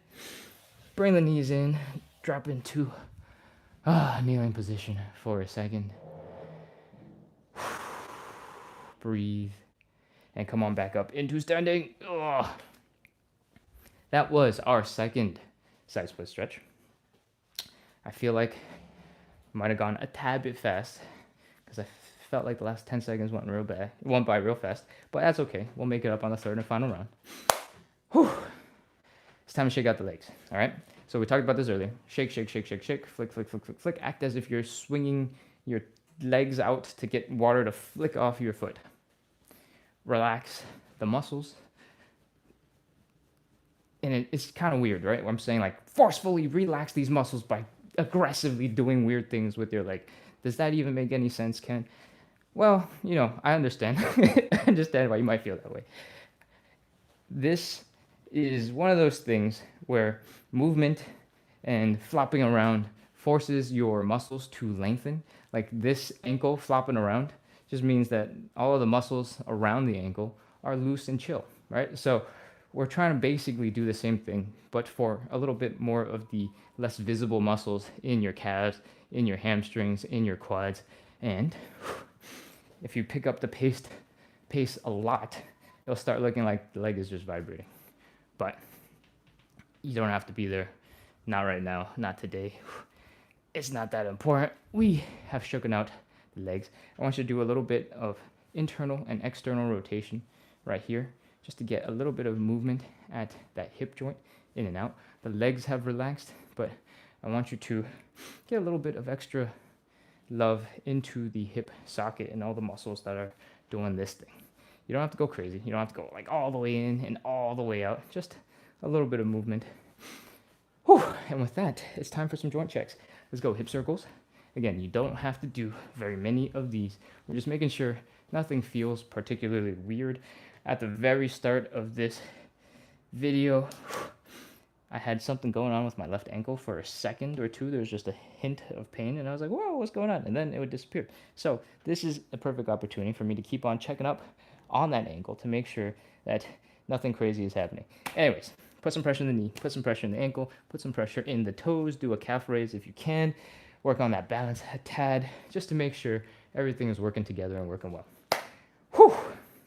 Bring the knees in. Drop into kneeling position for a second. Breathe. And come on back up into standing. Ugh. That was our second side split stretch. I feel like I might have gone a tad bit fast because I felt like the last 10 seconds went by real fast. But that's okay. We'll make it up on the third and final round. Whew. It's time to shake out the legs. All right. So we talked about this earlier. Shake, shake, shake, shake, shake. Flick, flick, flick, flick, flick. Act as if you're swinging your legs out to get water to flick off your foot. Relax the muscles. And it's kind of weird, right? Where I'm saying like forcefully relax these muscles by aggressively doing weird things with your leg. Does that even make any sense, Ken? Well, I understand. I understand why you might feel that way. This is one of those things where movement and flopping around forces your muscles to lengthen. Like this ankle flopping around just means that all of the muscles around the ankle are loose and chill, right? So we're trying to basically do the same thing, but for a little bit more of the less visible muscles in your calves, in your hamstrings, in your quads. And if you pick up the pace a lot, it'll start looking like the leg is just vibrating. But you don't have to be there. Not right now, not today. It's not that important. We have shooken out the legs. I want you to do a little bit of internal and external rotation right here, just to get a little bit of movement at that hip joint, in and out. The legs have relaxed, but I want you to get a little bit of extra love into the hip socket and all the muscles that are doing this thing. You don't have to go crazy. You don't have to go like all the way in and all the way out. Just a little bit of movement. Whew. And with that, it's time for some joint checks. Let's go hip circles. Again, you don't have to do very many of these. We're just making sure nothing feels particularly weird. At the very start of this video, I had something going on with my left ankle for a second or two. There was just a hint of pain, and I was like, whoa, what's going on? And then it would disappear. So this is a perfect opportunity for me to keep on checking up on that ankle to make sure that nothing crazy is happening. Anyways, put some pressure in the knee, put some pressure in the ankle, put some pressure in the toes, do a calf raise if you can. Work on that balance a tad, just to make sure everything is working together and working well. Whew.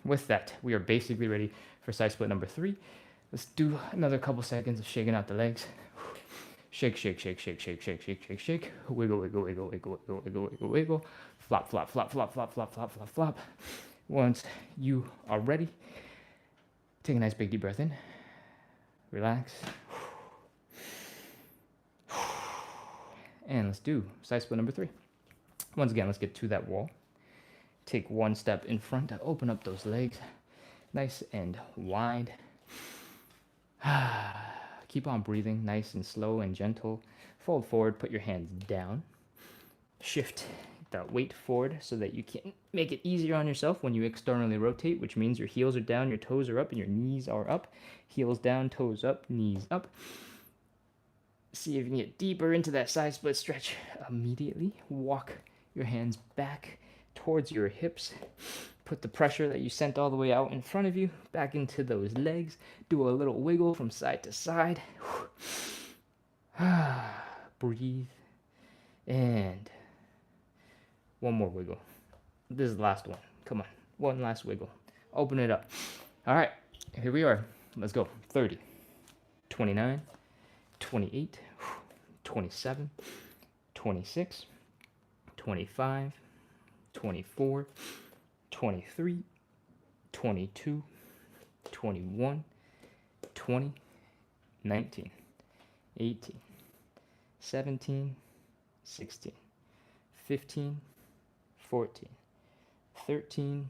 With that, we are basically ready for side split number 3. Let's do another couple seconds of shaking out the legs. Shake, shake, shake, shake, shake, shake, shake, shake, shake. Wiggle, wiggle, wiggle, wiggle, wiggle, wiggle, wiggle, wiggle. Flop, flop, flop, flop, flop, flop, flop, flop, flop. Once you are ready, take a nice big deep breath in. Relax. And let's do side split number 3. Once again, let's get to that wall. Take one step in front to open up those legs. Nice and wide. Keep on breathing, nice and slow and gentle. Fold forward, put your hands down. Shift the weight forward so that you can make it easier on yourself when you externally rotate, which means your heels are down, your toes are up, and your knees are up. Heels down, toes up, knees up. See if you can get deeper into that side split stretch immediately. Walk your hands back towards your hips. Put the pressure that you sent all the way out in front of you back into those legs. Do a little wiggle from side to side. Breathe. And one more wiggle. This is the last one. Come on. One last wiggle. Open it up. All right. Here we are. Let's go. 30, 29, 28, 27, 26, 25, 24, 23, 22, 21, 20, 19, 18, 17, 16, 15, 14, 13,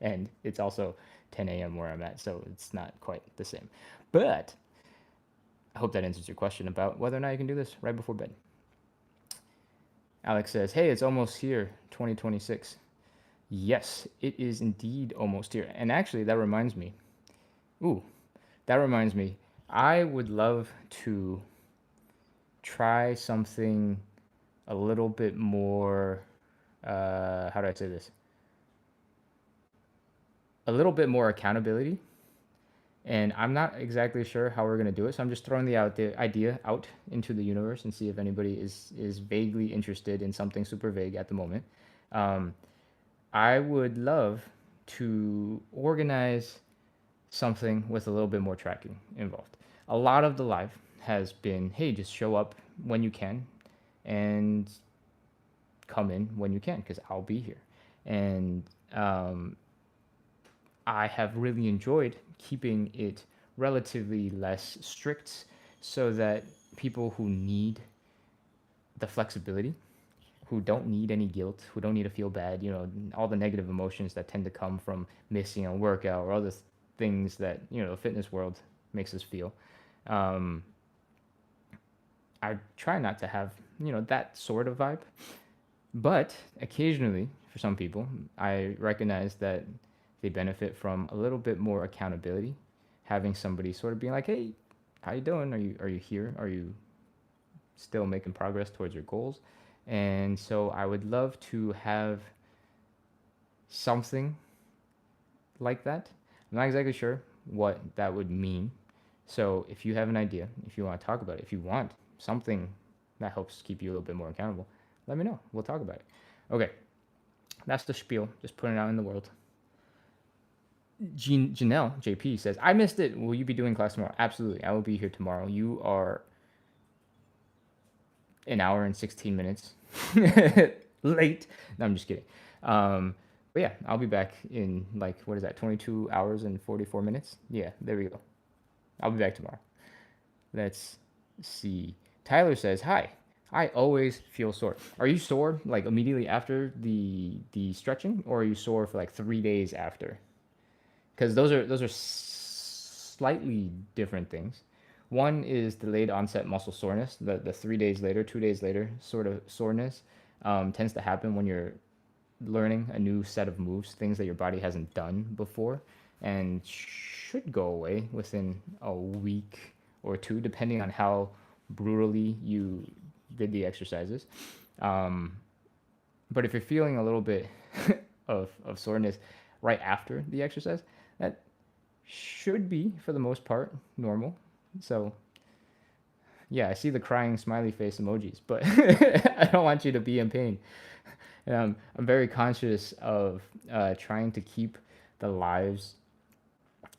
and it's also 10 a.m. where I'm at, so it's not quite the same. But I hope that answers your question about whether or not you can do this right before bed. Alex says, hey, it's almost here, 2026. Yes, it is indeed almost here. And actually, that reminds me. Ooh, that reminds me. I would love to try something a little bit more. How do I say this? A little bit more accountability. And I'm not exactly sure how we're gonna do it, so I'm just throwing the idea out into the universe and see if anybody is vaguely interested in something super vague at the moment. Um, I would love to organize something with a little bit more tracking involved. A lot of the live has been, hey, just show up when you can and come in when you can because I'll be here. And I have really enjoyed keeping it relatively less strict so that people who need the flexibility, who don't need any guilt, who don't need to feel bad, all the negative emotions that tend to come from missing a workout or other things that, the fitness world makes us feel. I try not to have, that sort of vibe. But occasionally, for some people, I recognize that they benefit from a little bit more accountability, having somebody sort of being like, "Hey, how you doing? Are you here? Are you still making progress towards your goals?" And so I would love to have something like that. I'm not exactly sure what that would mean. So if you have an idea, if you want to talk about it, if you want something that helps keep you a little bit more accountable, let me know. We'll talk about it. Okay, that's the spiel. Just putting it out in the world. Janelle JP says, I missed it. Will you be doing class tomorrow? Absolutely. I will be here tomorrow. You are an hour and 16 minutes late. No, I'm just kidding. But yeah, I'll be back in what is that, 22 hours and 44 minutes? Yeah, there we go. I'll be back tomorrow. Let's see. Tyler says, hi. I always feel sore. Are you sore immediately after the stretching, or are you sore for 3 days after? Because those are slightly different things. One is delayed onset muscle soreness. The 3 days later, 2 days later sort of soreness tends to happen when you're learning a new set of moves, things that your body hasn't done before, and should go away within a week or two, depending on how brutally you did the exercises. But if you're feeling a little bit of soreness right after the exercise, that should be, for the most part, normal. So, yeah, I see the crying smiley face emojis, but I don't want you to be in pain. I'm very conscious of trying to keep the lives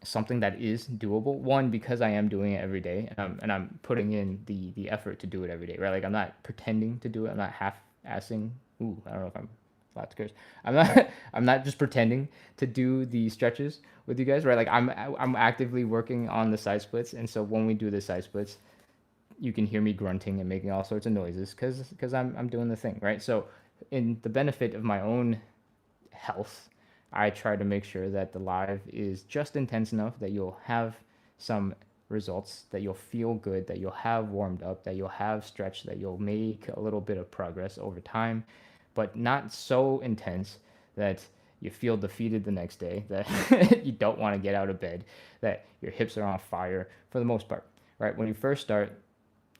something that is doable. One, because I am doing it every day, and I'm putting in the effort to do it every day, right? I'm not pretending to do it. I'm not half-assing. Ooh, I don't know if I'm allowed to curse. I'm not just pretending to do the stretches with you guys, right? I'm actively working on the side splits, and so when we do the side splits, you can hear me grunting and making all sorts of noises because I'm doing the thing, right? So in the benefit of my own health, I try to make sure that the live is just intense enough that you'll have some results, that you'll feel good, that you'll have warmed up, that you'll have stretched, that you'll make a little bit of progress over time, but not so intense that you feel defeated the next day, that you don't want to get out of bed, that your hips are on fire for the most part, right? When you first start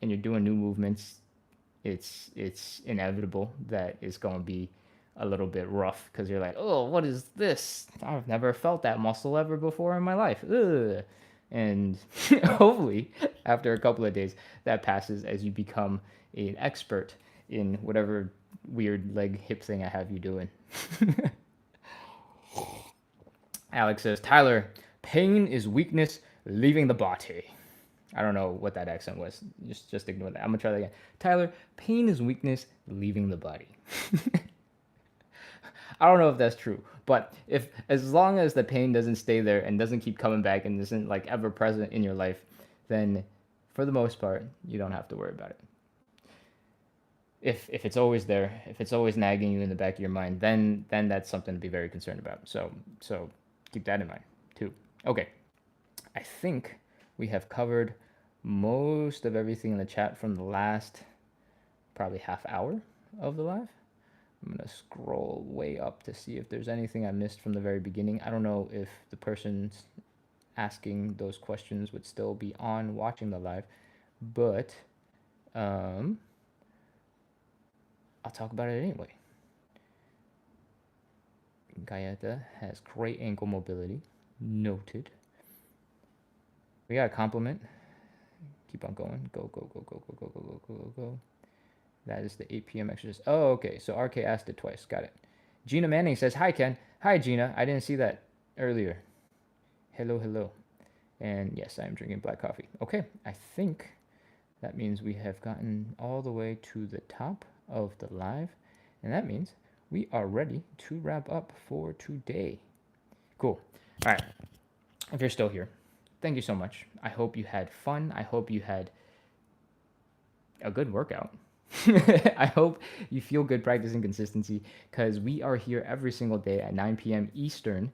and you're doing new movements, it's inevitable that it's going to be a little bit rough because you're like, oh, what is this? I've never felt that muscle ever before in my life. Ugh. And hopefully, after a couple of days, that passes as you become an expert in whatever weird leg hip thing I have you doing. Alex says, Tyler, pain is weakness leaving the body. I don't know what that accent was. Just ignore that. I'm gonna try that again. Tyler, pain is weakness leaving the body. I don't know if that's true, but if as long as the pain doesn't stay there and doesn't keep coming back and isn't ever present in your life, then for the most part, you don't have to worry about it. if it's always there, if it's always nagging you in the back of your mind, then that's something to be very concerned about. So keep that in mind too. Okay, I think we have covered most of everything in the chat from the last probably half hour of the live. I'm gonna scroll way up to see if there's anything I missed from the very beginning. I don't know if the person's asking those questions would still be on watching the live, but um, I'll talk about it anyway. Gaeta has great ankle mobility. Noted. We got a compliment. Keep on going. Go, go, go, go, go, go, go, go, go, go, go. That is the 8 p.m. exercise. Oh, okay. So RK asked it twice. Got it. Gina Manning says, hi, Ken. Hi, Gina. I didn't see that earlier. Hello, hello. And yes, I am drinking black coffee. Okay. I think that means we have gotten all the way to the top of the live. And that means we are ready to wrap up for today. Cool. All right. If you're still here, thank you so much. I hope you had fun. I hope you had a good workout. I hope you feel good practicing consistency because we are here every single day at 9 p.m. Eastern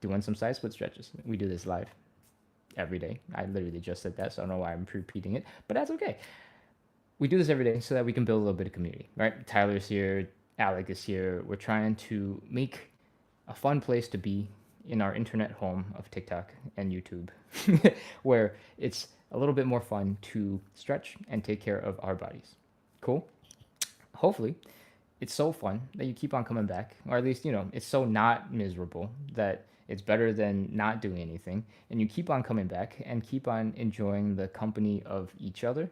doing some side split stretches. We do this live every day. I literally just said that, so I don't know why I'm repeating it, but that's okay. We do this every day so that we can build a little bit of community, right? Tyler's here, Alec is here. We're trying to make a fun place to be in our internet home of TikTok and YouTube where it's a little bit more fun to stretch and take care of our bodies. Cool? Hopefully, it's so fun that you keep on coming back, or at least, it's so not miserable that it's better than not doing anything, and you keep on coming back and keep on enjoying the company of each other,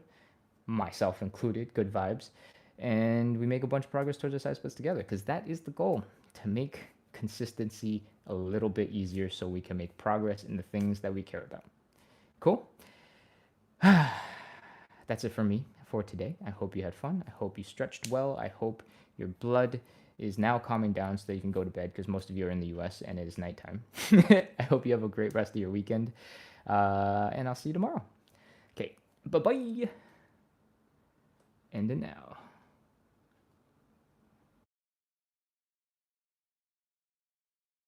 myself included, good vibes, and we make a bunch of progress towards our side splits together because that is the goal, to make consistency a little bit easier so we can make progress in the things that we care about. Cool? That's it for me for today. I hope you had fun. I hope you stretched well. I hope your blood is now calming down so that you can go to bed because most of you are in the US and it is nighttime. I hope you have a great rest of your weekend. And I'll see you tomorrow. Okay, bye-bye. And now.